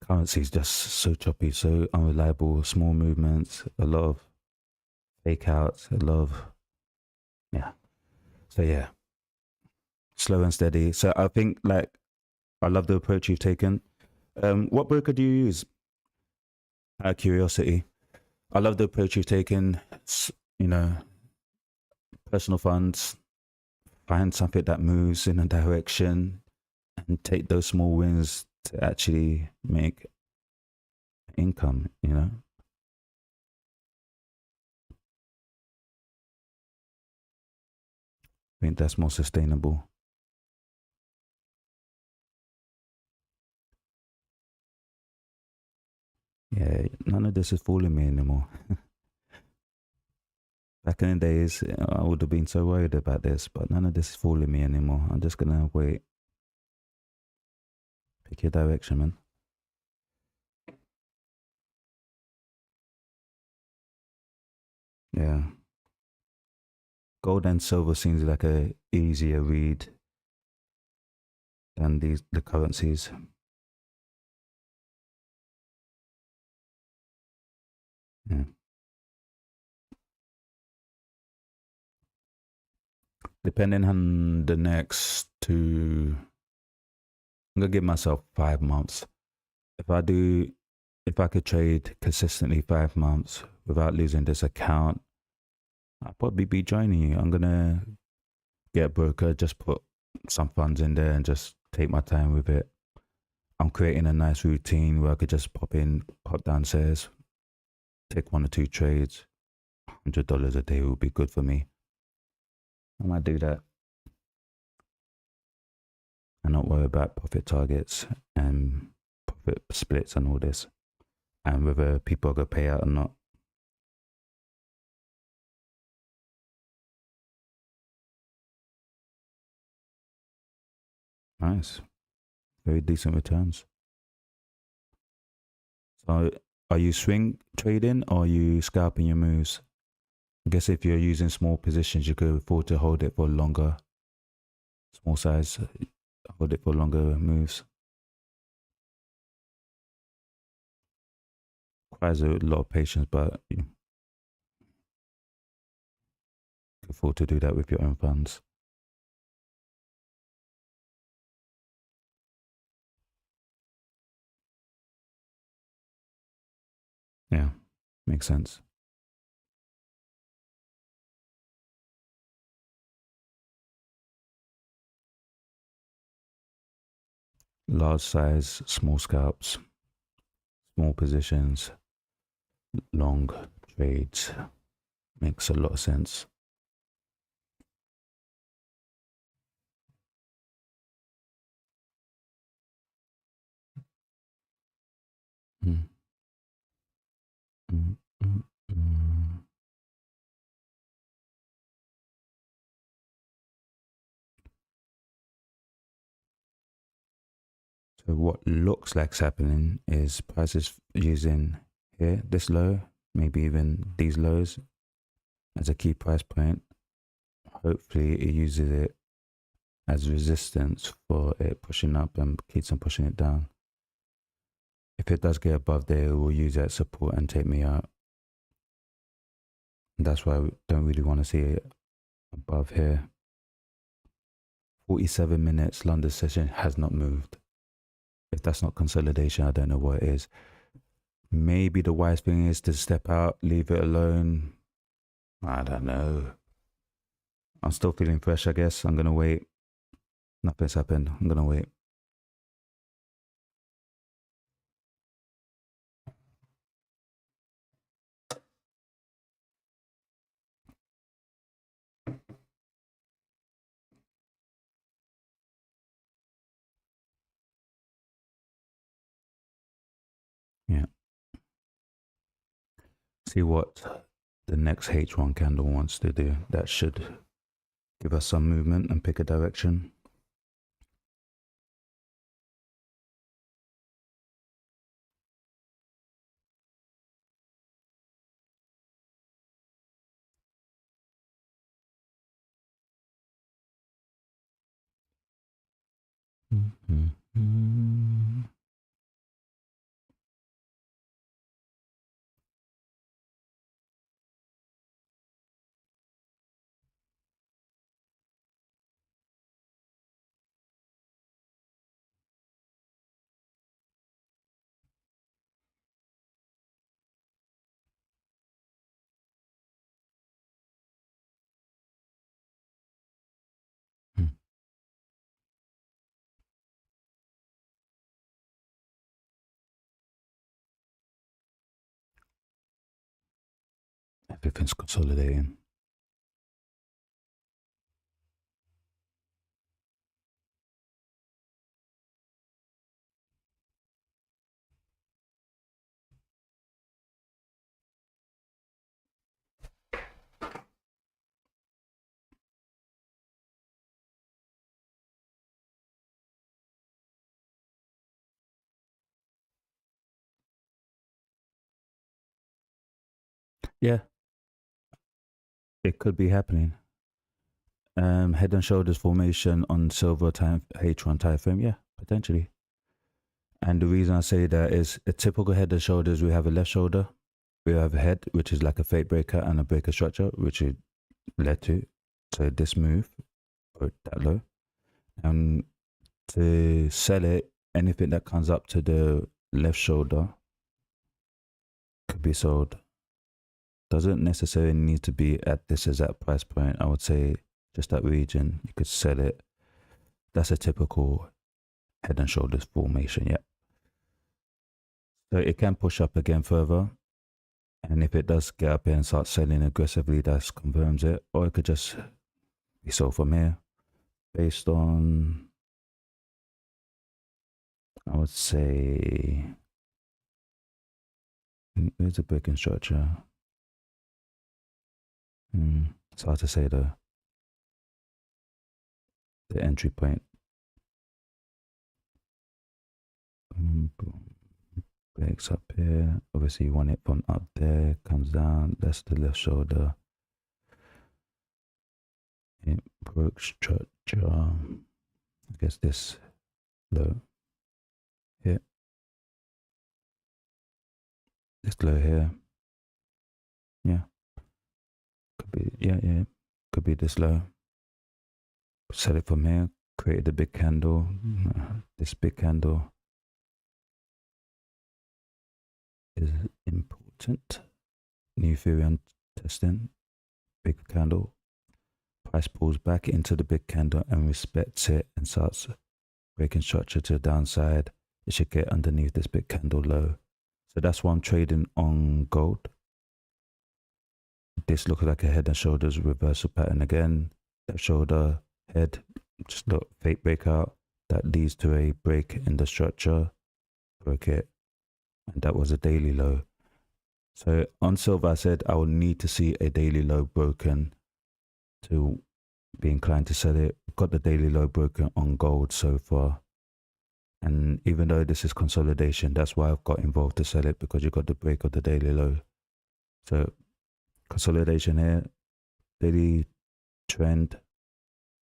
Currency is just so choppy, so unreliable, small movements, a lot of fake outs, a lot of, yeah. So, yeah, slow and steady. So, I think, like, I love the approach you've taken. What broker do you use? Out of curiosity. I love the approach you've taken. You know, personal funds, find something that moves in a direction and take those small wins to actually make income, you know? I think that's more sustainable. Yeah, none of this is fooling me anymore. Back in the days, I would have been so worried about this, but none of this is fooling me anymore. I'm just gonna wait. Pick your direction, man. Yeah. Gold and silver seems like a easier read than the currencies. Yeah. Depending on the next two, I'm gonna give myself 5 months. If I do, if I could trade consistently 5 months without losing this account, I'll probably be joining you. I'm gonna get a broker, just put some funds in there and just take my time with it. I'm creating a nice routine where I could just pop in, pop downstairs, take 1 or 2 trades. $100 a day would be good for me. I might do that. and not worry about profit targets and profit splits and all this, and whether people are going to pay out or not. Nice. Very decent returns. So are you swing trading or are you scalping your moves? I guess if you're using small positions, you could afford to hold it for longer, small size, hold it for longer moves. Requires a lot of patience, but you can afford to do that with your own funds. Yeah, makes sense. Large size, small scalps, small positions, long trades. Makes a lot of sense. Mm. Mm, mm, mm. So what looks like's happening is prices using here, this low, maybe even these lows as a key price point. Hopefully it uses it as resistance for it pushing up and keeps on pushing it down. If it does get above there, it will use that support and take me out. And that's why I don't really want to see it above here. 47 minutes London session has not moved. If that's not consolidation, I don't know what it is. Maybe the wise thing is to step out, leave it alone. I don't know. I'm still feeling fresh, I guess. I'm going to wait. Nothing's happened. I'm going to wait. Yeah. See what the next H1 candle wants to do. That should give us some movement and pick a direction. Mm-hmm. Everything's consolidating. Yeah, it could be happening. Head and shoulders formation on silver time H1 time frame. Yeah, potentially. And the reason I say that is a typical head and shoulders. We have a left shoulder, we have a head, which is like a fake breaker, and a breaker structure, which it led to. So this move, or that low, and to sell it, anything that comes up to the left shoulder could be sold. Doesn't necessarily need to be at this exact price point. I would say just that region, you could sell it. That's a typical head and shoulders formation, yeah. So it can push up again further. And if it does get up here and start selling aggressively, that confirms it. Or it could just be sold from here based on I would say, where's the breaking structure? It's hard to say the entry point. Breaks up here. Obviously, you want it from up there, comes down. That's the left shoulder. It broke structure. I guess this low here. This low here. Yeah. Could be, yeah. Could be this low. Set it from here. Created a big candle. This big candle is important. New theory on testing. Big candle. Price pulls back into the big candle and respects it and starts breaking structure to the downside. It should get underneath this big candle low. So that's why I'm trading on gold. This looks like a head and shoulders reversal pattern again. That shoulder, head, just look, fake breakout. That leads to a break in the structure. Broke it. And that was a daily low. So on silver, I said I will need to see a daily low broken to be inclined to sell it. Got the daily low broken on gold so far. And even though this is consolidation, that's why I've got involved to sell it, because you got the break of the daily low. So consolidation here, daily trend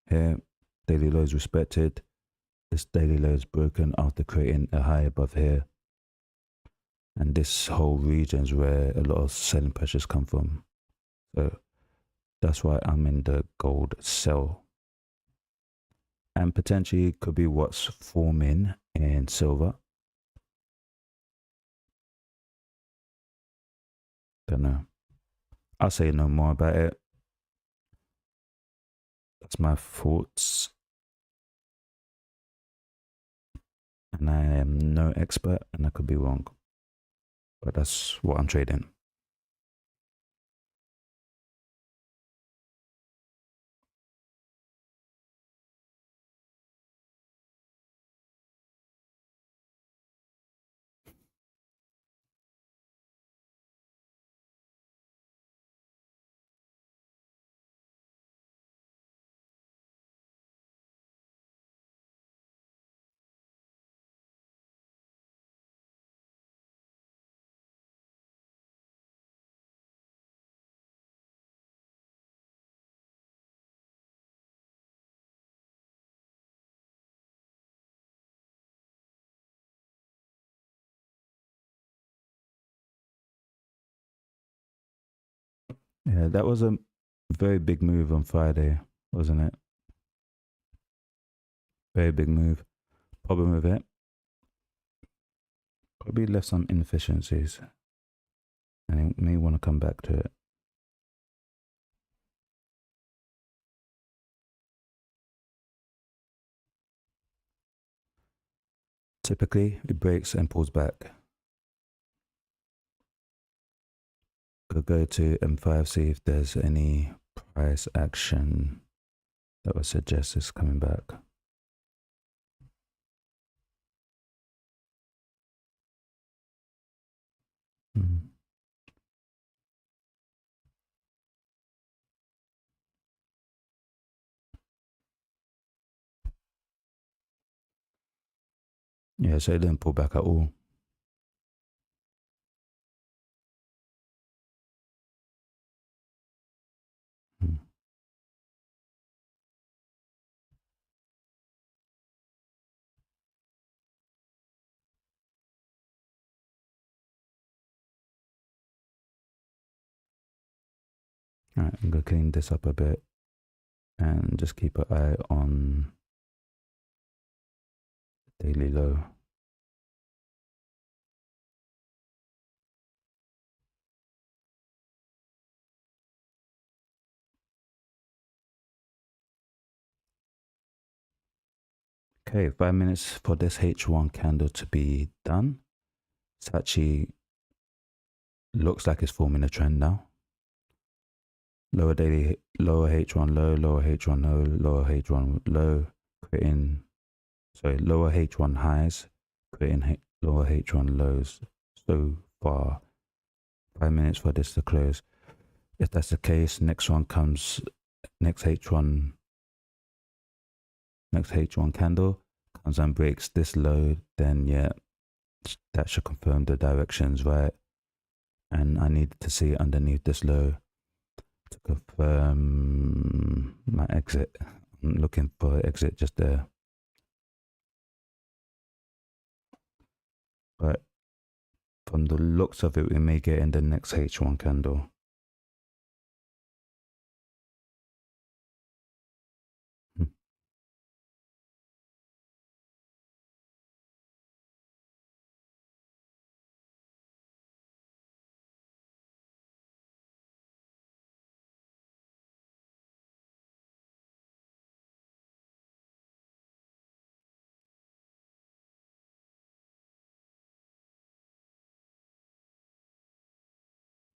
here, daily low is respected. This daily low is broken after creating a high above here. And this whole region is where a lot of selling pressures come from. So that's why I'm in the gold sell. And potentially could be what's forming in silver. Don't know. I'll say no more about it. That's my thoughts. And I am no expert and I could be wrong. But that's what I'm trading. Yeah, that was a very big move on Friday, wasn't it? Very big move. Problem with it, probably left some inefficiencies. And it may want to come back to it. Typically, it breaks and pulls back. Could go to M5, see if there's any price action that would suggest it's coming back. Yeah, so it didn't pull back at all. All right, I'm gonna clean this up a bit and just keep an eye on daily low. Okay, 5 minutes for this H1 candle to be done. It's actually looks like it's forming a trend now. Lower daily, lower H1 low, lower H1 low, lower H1 low, creating, sorry, lower H1 highs, creating lower H1 lows so far. 5 minutes for this to close. If that's the case, next H1 candle comes and breaks this low, then yeah, that should confirm the directions, right? And I need to see underneath this low to confirm my exit. I'm looking for an exit just there. But from the looks of it, we may get in the next H1 candle.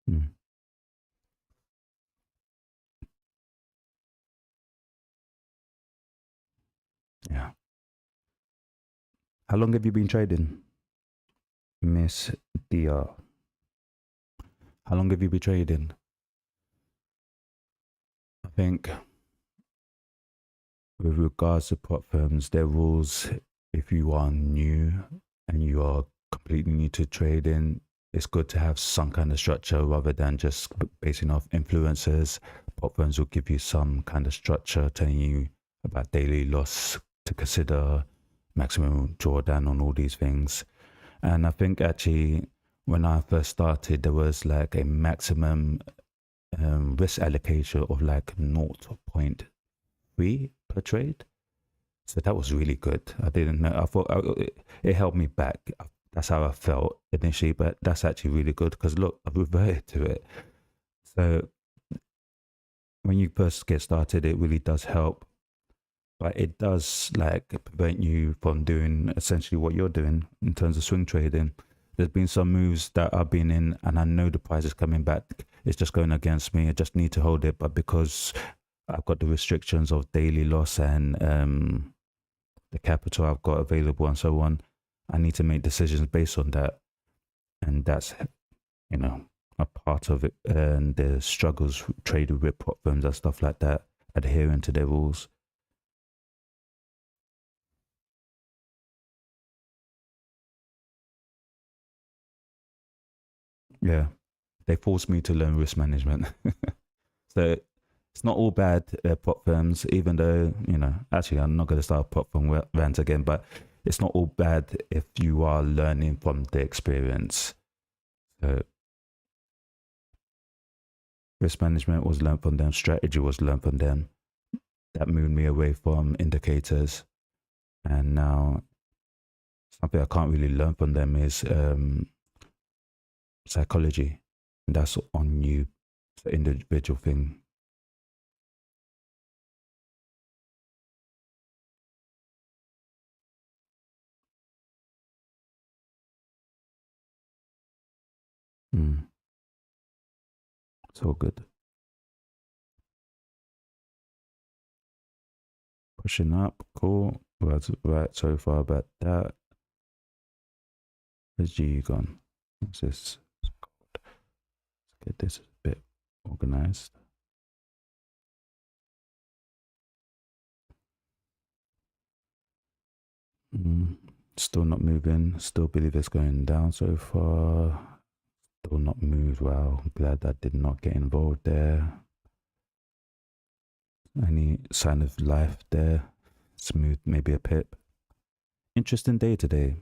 Mm. Yeah. How long have you been trading, Miss DR? How long have you been trading? I think with regards to prop firms, their rules, if you are new and you are completely new to trading, it's good to have some kind of structure rather than just basing off influencers. Prop firms will give you some kind of structure, telling you about daily loss to consider, maximum drawdown on all these things. And I think actually, when I first started, there was like a maximum risk allocation of like 0.3 per trade. So that was really good. I didn't know. I thought it held me back. That's how I felt initially, but that's actually really good because look, I've reverted to it. So when you first get started, it really does help, but it does like prevent you from doing essentially what you're doing in terms of swing trading. There's been some moves that I've been in, and I know the price is coming back. It's just going against me. I just need to hold it, but because I've got the restrictions of daily loss and the capital I've got available and so on, I need to make decisions based on that, and that's you know a part of it. And the struggles traded with prop firms and stuff like that, adhering to their rules. Yeah, they forced me to learn risk management. So it's not all bad prop firms, even though, actually, I'm not going to start a prop firm rant again, but it's not all bad if you are learning from the experience. So risk management was learned from them, strategy was learned from them. That moved me away from indicators. And now something I can't really learn from them is psychology. And that's on you, it's an individual thing. Mm, it's all good. Pushing up, cool. Right so far about that. Where's G gone? What's this? Let's get this a bit organized. Mm, still not moving. Still believe it's going down so far. Still not moved. Wow. I'm glad I did not get involved there. Any sign of life there? Smooth, maybe a pip. Interesting day today.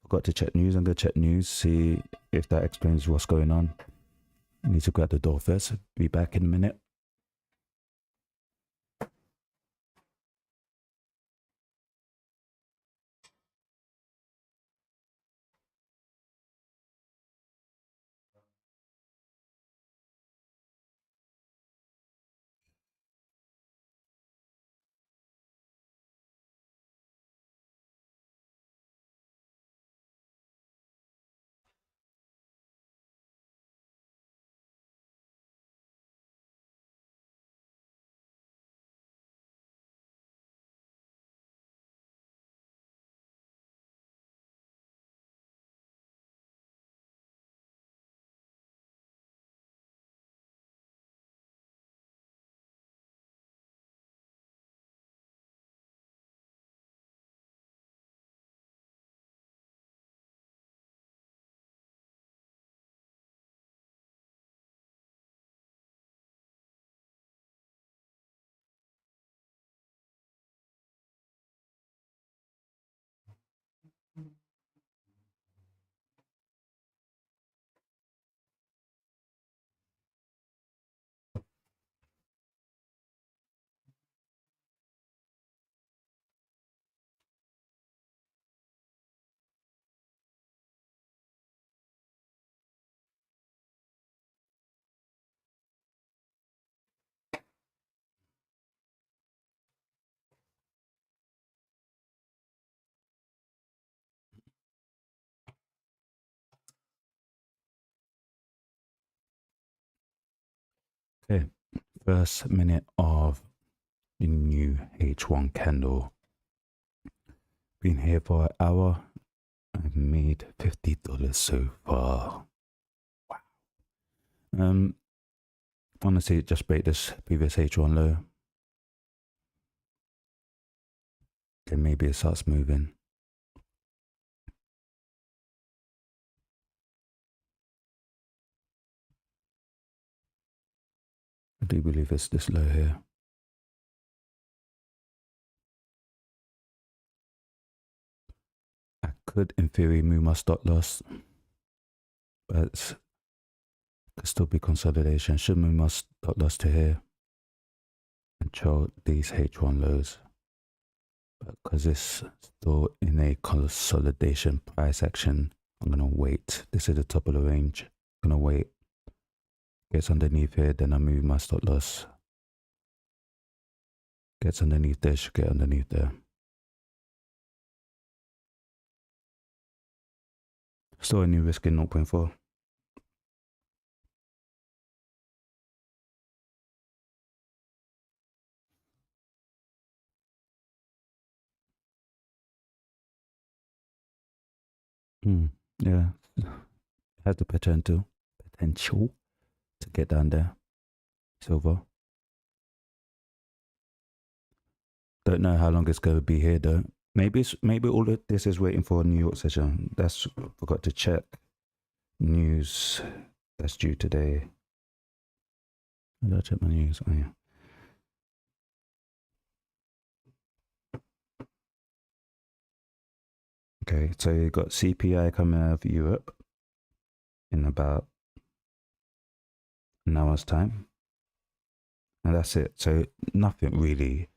Forgot to check news. I'm going to check news, see if that explains what's going on. I need to go out the door first. Be back in a minute. First minute of the new H1 candle. Been here for an hour. I've made $50 so far. Wow. Honestly, it just break this previous H1 low. Then maybe it starts moving. I do believe it's this low here. I could, in theory, move my stop loss, but it could still be consolidation. Should move my stop loss to here and show these H1 lows. But because it's still in a consolidation price action, I'm gonna wait. This is the top of the range. I'm gonna wait. Gets underneath here, then I move my stop loss. Gets underneath there, should get underneath there. Still only risking 0.4. Yeah, has the potential to get down there. Silver. Don't know how long it's going to be here though. Maybe all of this is waiting for a New York session. That's forgot to check. News that's due today. How did I check my news? Oh yeah. Okay, so you got CPI coming out of Europe in about an hour's time. And that's it. So nothing really.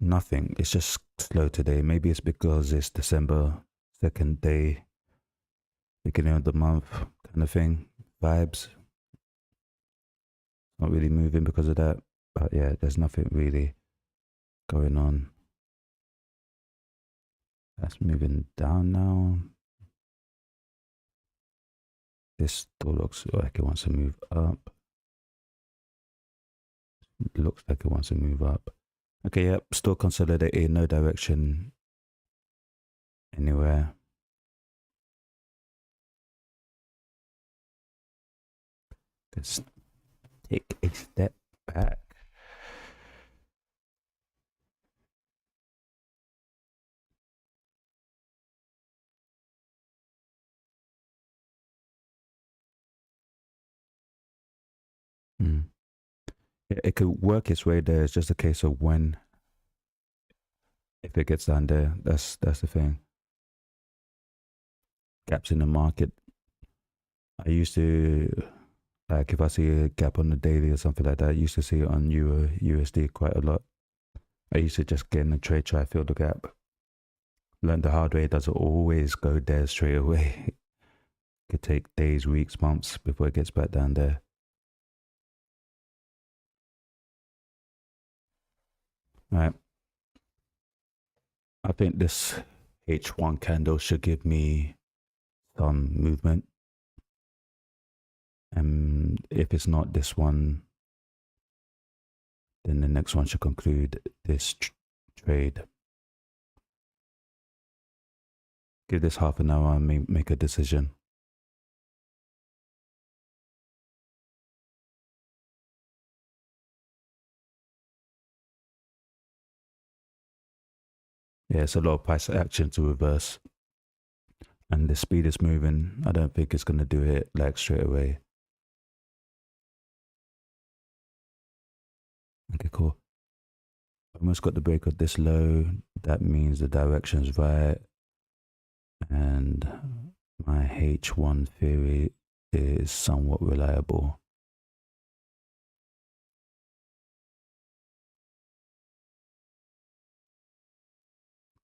Nothing. It's just slow today. Maybe it's because it's December, second day, beginning of the month kind of thing. Vibes. Not really moving because of that. But yeah, there's nothing really going on. That's moving down now. This still looks like it wants to move up. It looks like it wants to move up. Okay, yep, still consolidating, no direction anywhere. Let's take a step back. It could work its way there. It's just a case of when, if it gets down there. That's the thing. Gaps in the market. I used to, like, if I see a gap on the daily or something like that, I used to see it on Euro USD quite a lot. I used to just get in a trade, try to fill the gap. Learned the hard way. It doesn't always go there straight away. It could take days, weeks, months before it gets back down there. Right. I think this H1 candle should give me some movement. And if it's not this one, then the next one should conclude this trade. Give this half an hour and make a decision. Yeah, it's a lot of price action to reverse. And the speed is moving. I don't think it's going to do it like straight away. Okay, cool. Almost got the break of this low. That means the direction's right. And my H1 theory is somewhat reliable.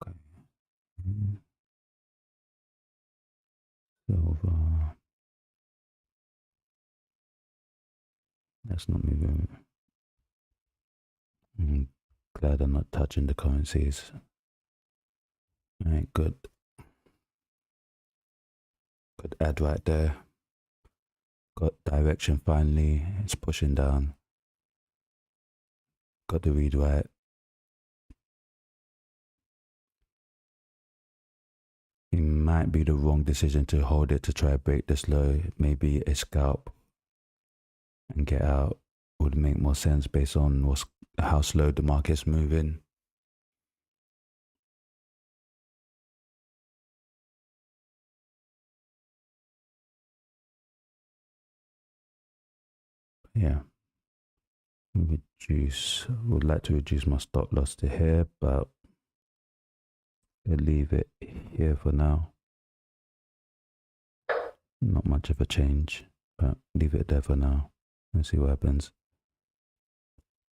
Okay. Silver. That's not moving. Glad I'm not touching the currencies. Alright, good. Good add right there. Got direction finally. It's pushing down. got the read right. It might be the wrong decision to hold it to try break this low. Maybe a scalp and get out would make more sense based on how slow the market's moving. Yeah, would like to reduce my stop loss to here, but I'll leave it here for now. Not much of a change, but leave it there for now and see what happens.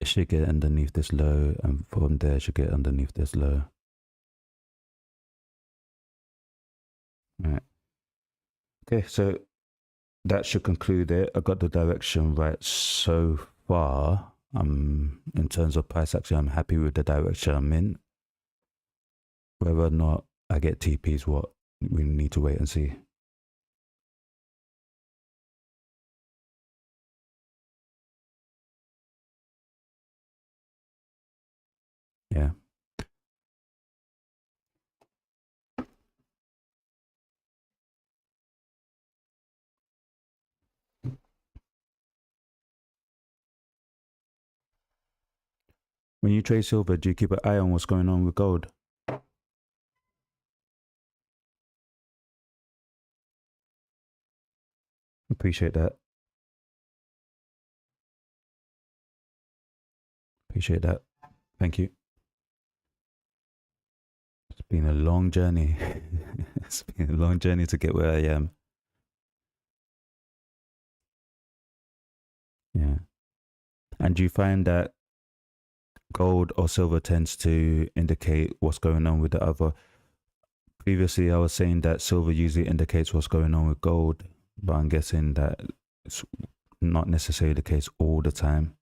It should get underneath this low, and from there it should get underneath this low. Right. Okay, so that should conclude it. I got the direction right so far. In terms of price action, I'm happy with the direction I'm in. Whether or not I get TP is what we need to wait and see. Yeah. When you trade silver, do you keep an eye on what's going on with gold? Appreciate that. Appreciate that. Thank you. It's been a long journey. It's been a long journey to get where I am. Yeah. And do you find that gold or silver tends to indicate what's going on with the other? Previously, I was saying that silver usually indicates what's going on with gold, but I'm guessing that it's not necessarily the case all the time.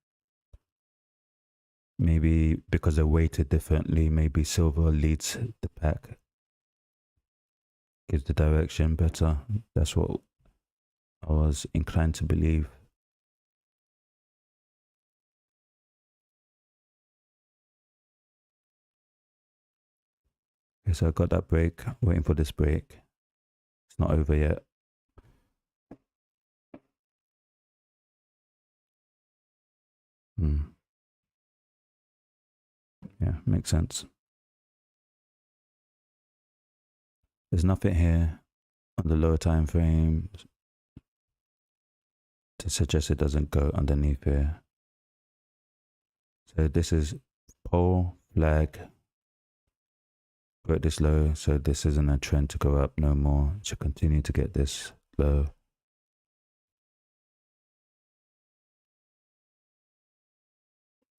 Maybe because they're weighted differently, maybe silver leads the pack, gives the direction better. That's what I was inclined to believe. Okay, so I got that break, waiting for this break. It's not over yet. Yeah, makes sense. There's nothing here on the lower time frame to suggest it doesn't go underneath here. So this is pole, flag, put this low. So this isn't a trend to go up no more. It should continue to get this low.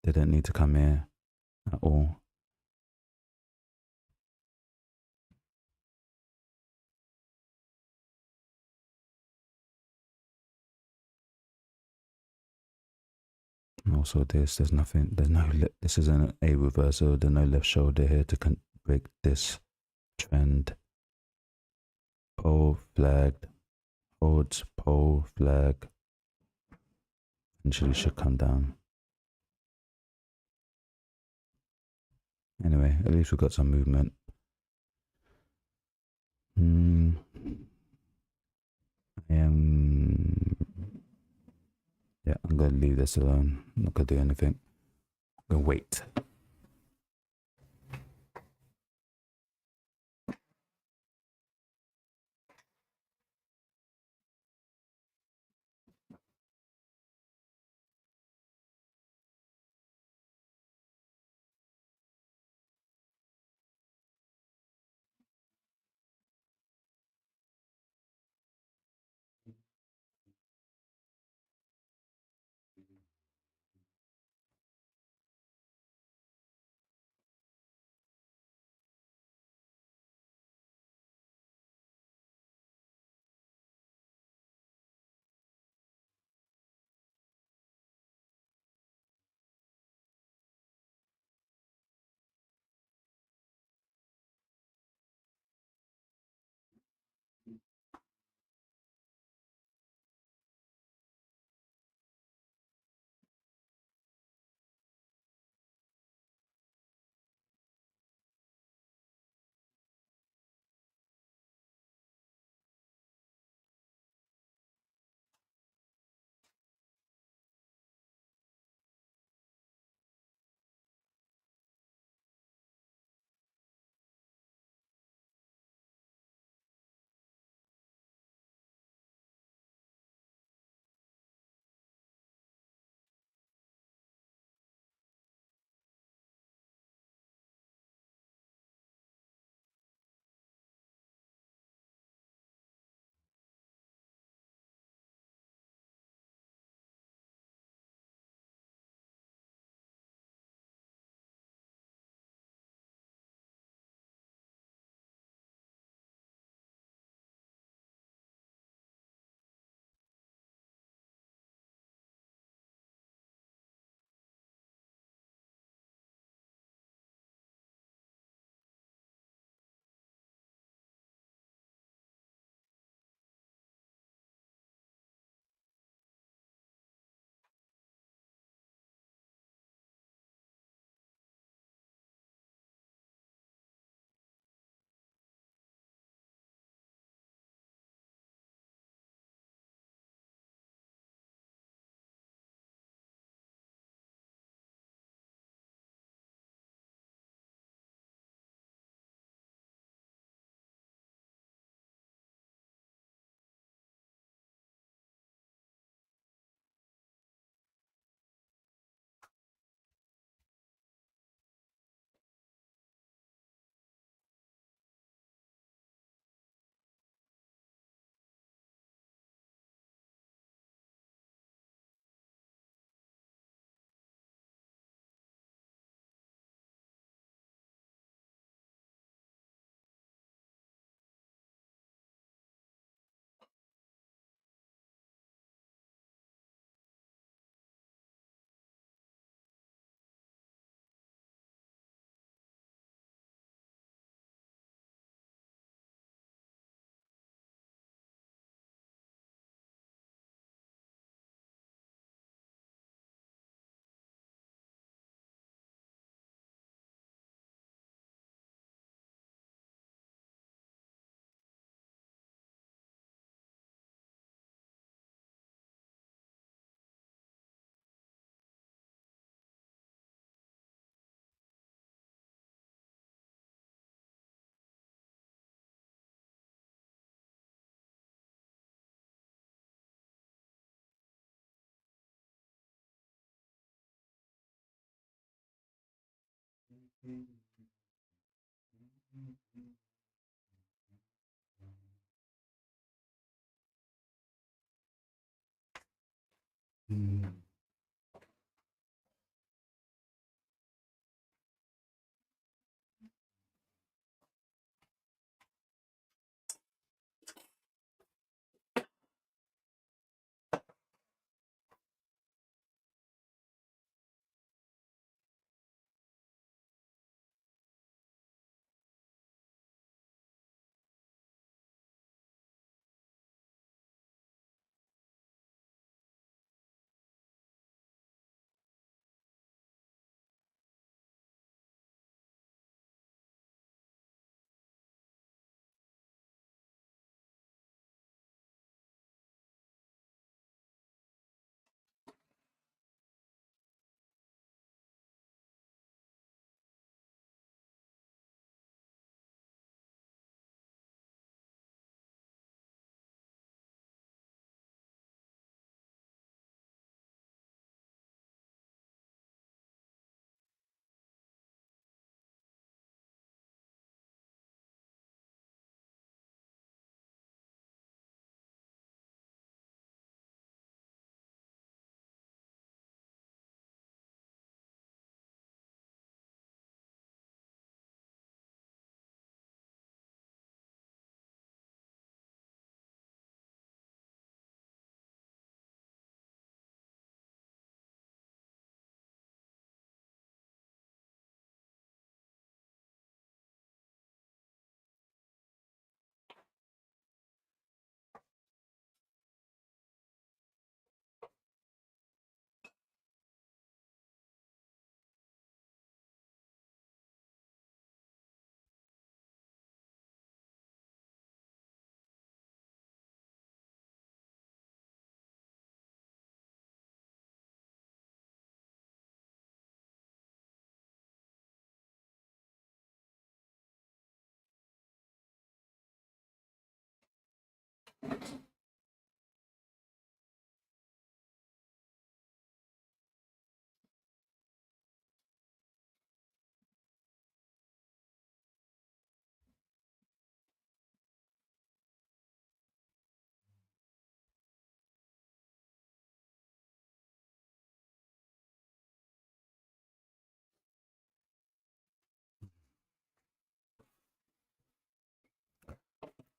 They don't need to come here at all. And also there's nothing, this isn't a reversal. There's no left shoulder here to break this trend. Pole, flagged, holds, pole, flag. Eventually should come down. Anyway, at least we got some movement. Yeah, I'm gonna leave this alone. I'm not gonna do anything. I'm gonna wait.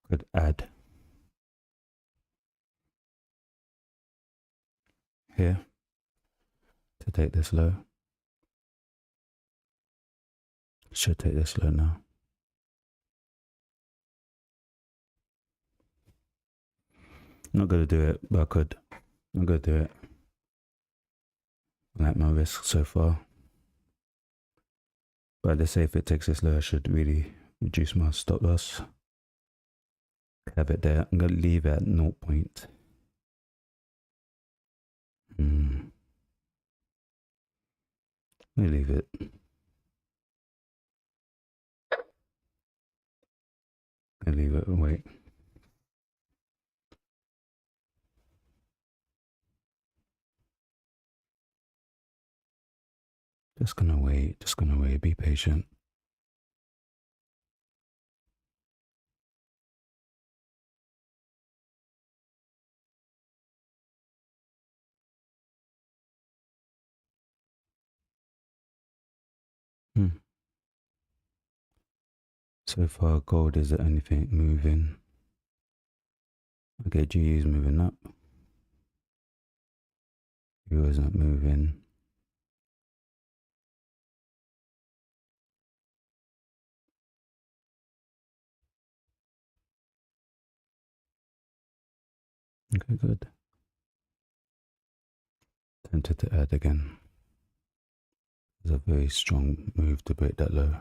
Could add here to take this low. Should take this low now. Not gonna do it, but I could. I'm gonna do it. I like my risk so far. But let's say if it takes this low, I should really reduce my stop loss. Have it there. I'm gonna leave it at 0 point. Let me leave it. I leave it and wait. Just gonna wait, be patient. So far, gold is the only thing moving. Okay, GU is moving up. Euro is not moving. Okay, good. Tempted to add again. It's a very strong move to break that low.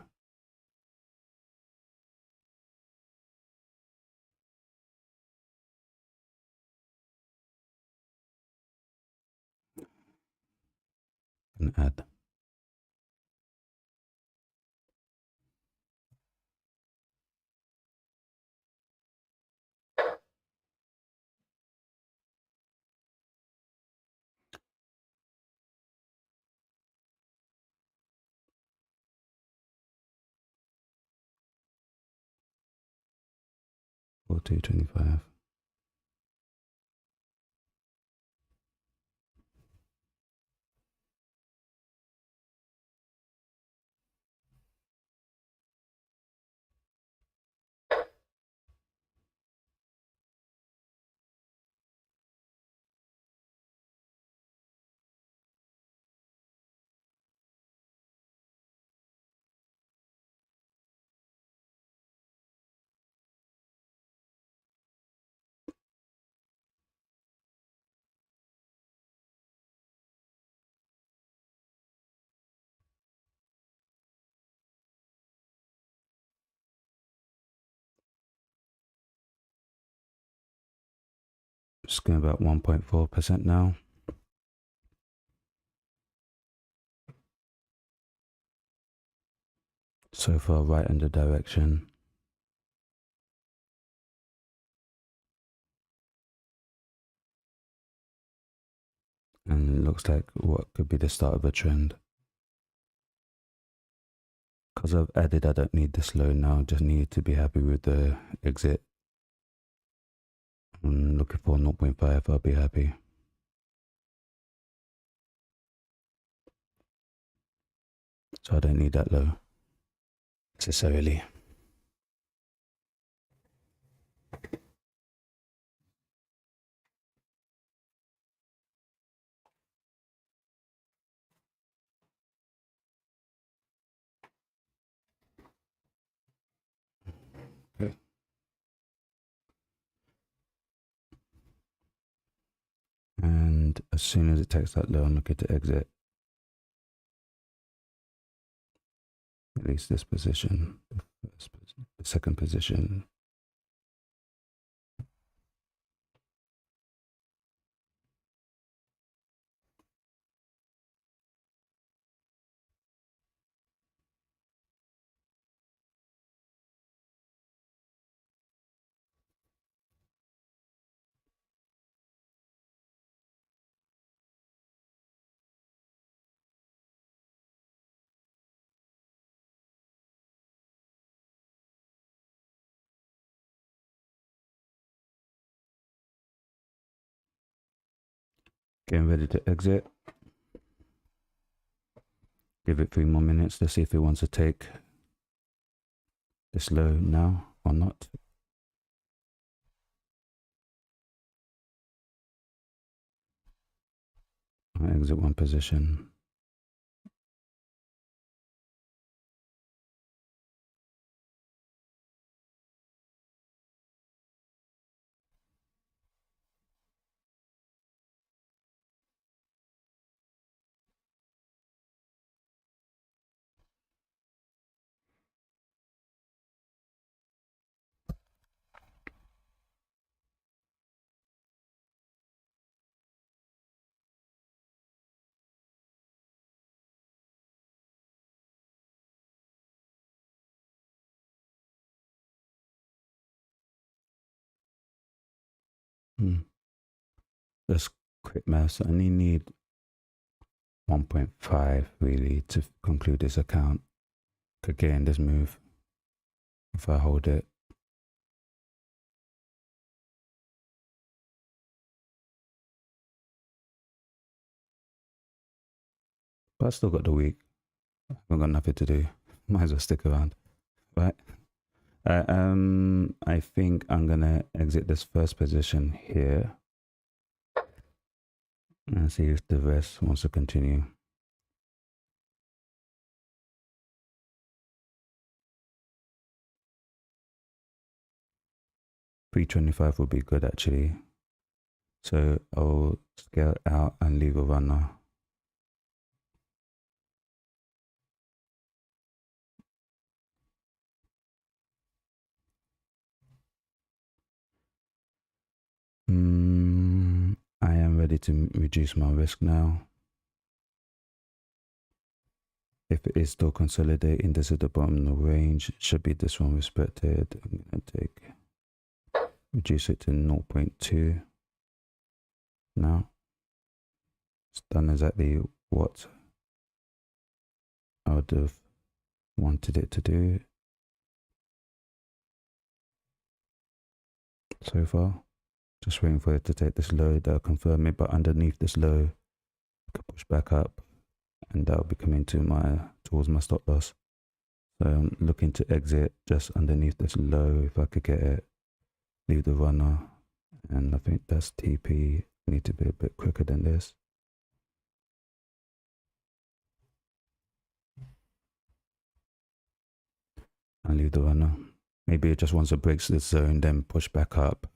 And add. 4225. Just going about 1.4% now. So far, right in the direction. And it looks like what could be the start of a trend. Because I've added, I don't need this low now, just need to be happy with the exit. I'm looking for 0.5, I'll be happy. So I don't need that low necessarily. Okay. And as soon as it takes that low, I'm looking to exit. At least this position, the second position. Getting ready to exit. Give it 3 more minutes to see if it wants to take this low now or not. I exit one position. Just quick maths. I only need 1.5 really to conclude this account. Could get in this move if I hold it. But I still got the week. I've got nothing to do. Might as well stick around, right? I think I'm gonna exit this first position here and see if the rest wants to continue. $325 would be good actually. So I'll scale out and leave a runner. I am ready to reduce my risk now. If it is still consolidating, this is the bottom of the range. It should be this one respected. I'm going to reduce it to 0.2. Now it's done exactly what I would have wanted it to do. so far. Just waiting for it to take this low. That'll confirm it, but underneath this low, I could push back up, and that'll be coming towards my stop loss. So I'm looking to exit just underneath this low if I could get it. Leave the runner, and I think that's TP. Need to be a bit quicker than this. And leave the runner. Maybe it just wants to break this zone, then push back up.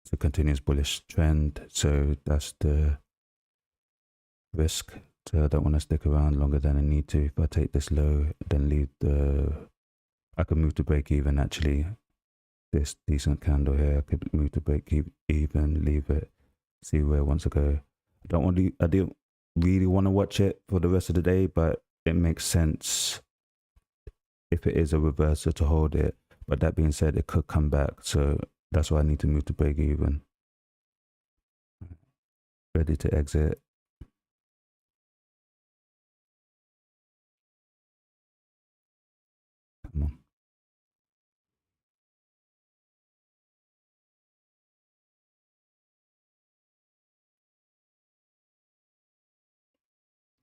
It's a continuous bullish trend, so that's the risk. So I don't want to stick around longer than I need to. If I take this low, then leave I could move to break even actually. This decent candle here, I could move to break even, leave it, see where it wants to go. I don't really want to watch it for the rest of the day, but it makes sense if it is a reversal to hold it. But that being said, it could come back, so that's why I need to move to break even. Ready to exit. Come on.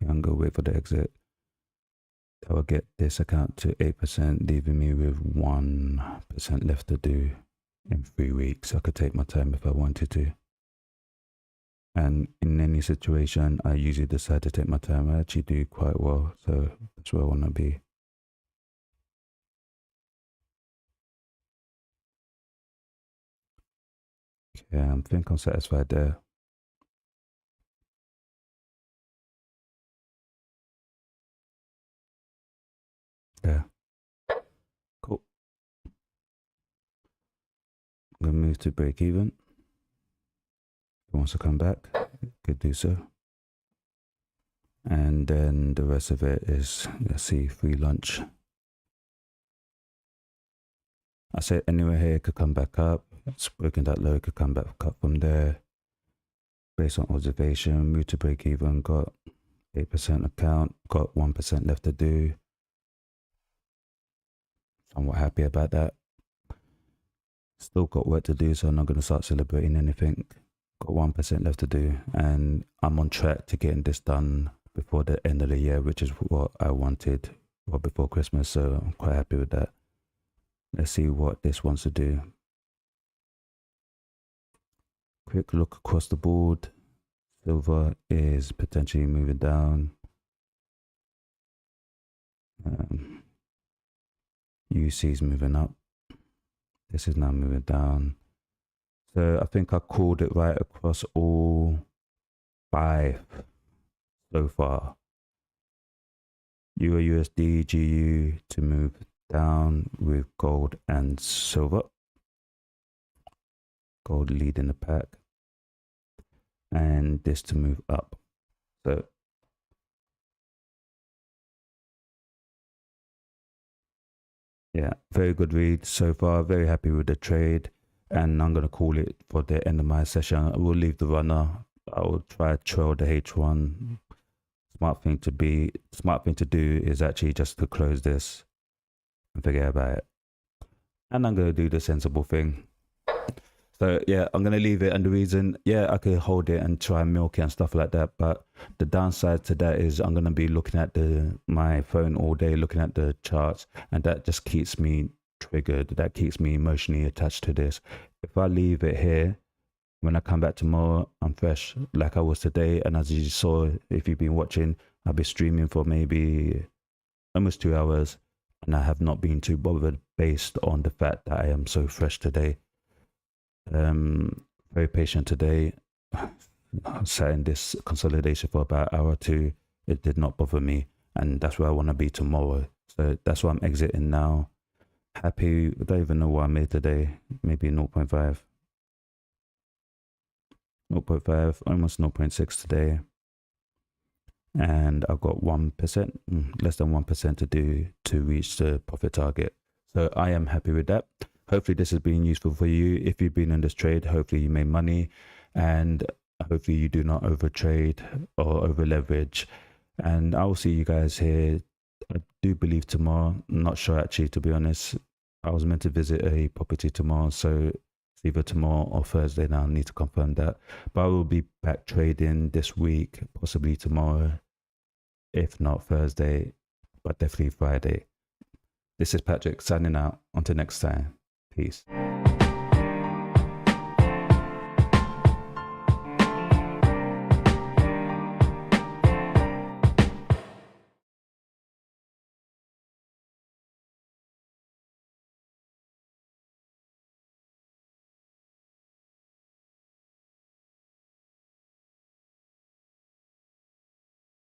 Yeah, I'm gonna wait for the exit. That will get this account to 8%, leaving me with 1% left to do in 3 weeks. I could take my time if I wanted to. And in any situation, I usually decide to take my time. I actually do quite well, so that's where I want to be. Okay, I think I'm satisfied there. There. Cool. I'm going to move to break even. If it wants to come back, could do so. And then the rest of it is, let's see, free lunch. I said anywhere here could come back up. It's broken that low, could come back up from there. Based on observation, move to break even, got 8% account, got 1% left to do. Somewhat happy about that. Still got work to do, so I'm not going to start celebrating anything. Got 1% left to do, and I'm on track to getting this done before the end of the year, which is what I wanted, or before Christmas, so I'm quite happy with that. Let's see what this wants to do. Quick look across the board. Silver is potentially moving down. UC is moving up. This is now moving down. So I think I called it right across all 5 so far. Euro USD, GU to move down with gold and silver. Gold leading the pack. And this to move up. So yeah, very good read so far. Very happy with the trade. And I'm going to call it for the end of my session. I will leave the runner. I will try to trail the H1. Smart thing to do is actually just to close this and forget about it. And I'm going to do the sensible thing. So yeah, I'm going to leave it. And the reason, yeah, I could hold it and try and milk it and stuff like that. But the downside to that is I'm going to be looking at my phone all day, looking at the charts. And that just keeps me triggered. That keeps me emotionally attached to this. If I leave it here, when I come back tomorrow, I'm fresh like I was today. And as you saw, if you've been watching, I'll be streaming for maybe almost 2 hours. And I have not been too bothered based on the fact that I am so fresh today. Very patient today. I sat in this consolidation for about an hour or two. It did not bother me. And that's where I want to be tomorrow. So that's why I'm exiting now. Happy. I don't even know what I made today. Maybe 0.5. 0.5, almost 0.6 today. And I've got 1%, less than 1% to do to reach the profit target. So I am happy with that. Hopefully this has been useful for you. If you've been in this trade, hopefully you made money, and hopefully you do not overtrade or over leverage. And I will see you guys here. I do believe tomorrow. I'm not sure actually, to be honest. I was meant to visit a property tomorrow, so It's either tomorrow or Thursday now. I need to confirm that. But I will be back trading this week, possibly tomorrow, if not Thursday, but definitely Friday. This is Patrick signing out. Until next time. Peace.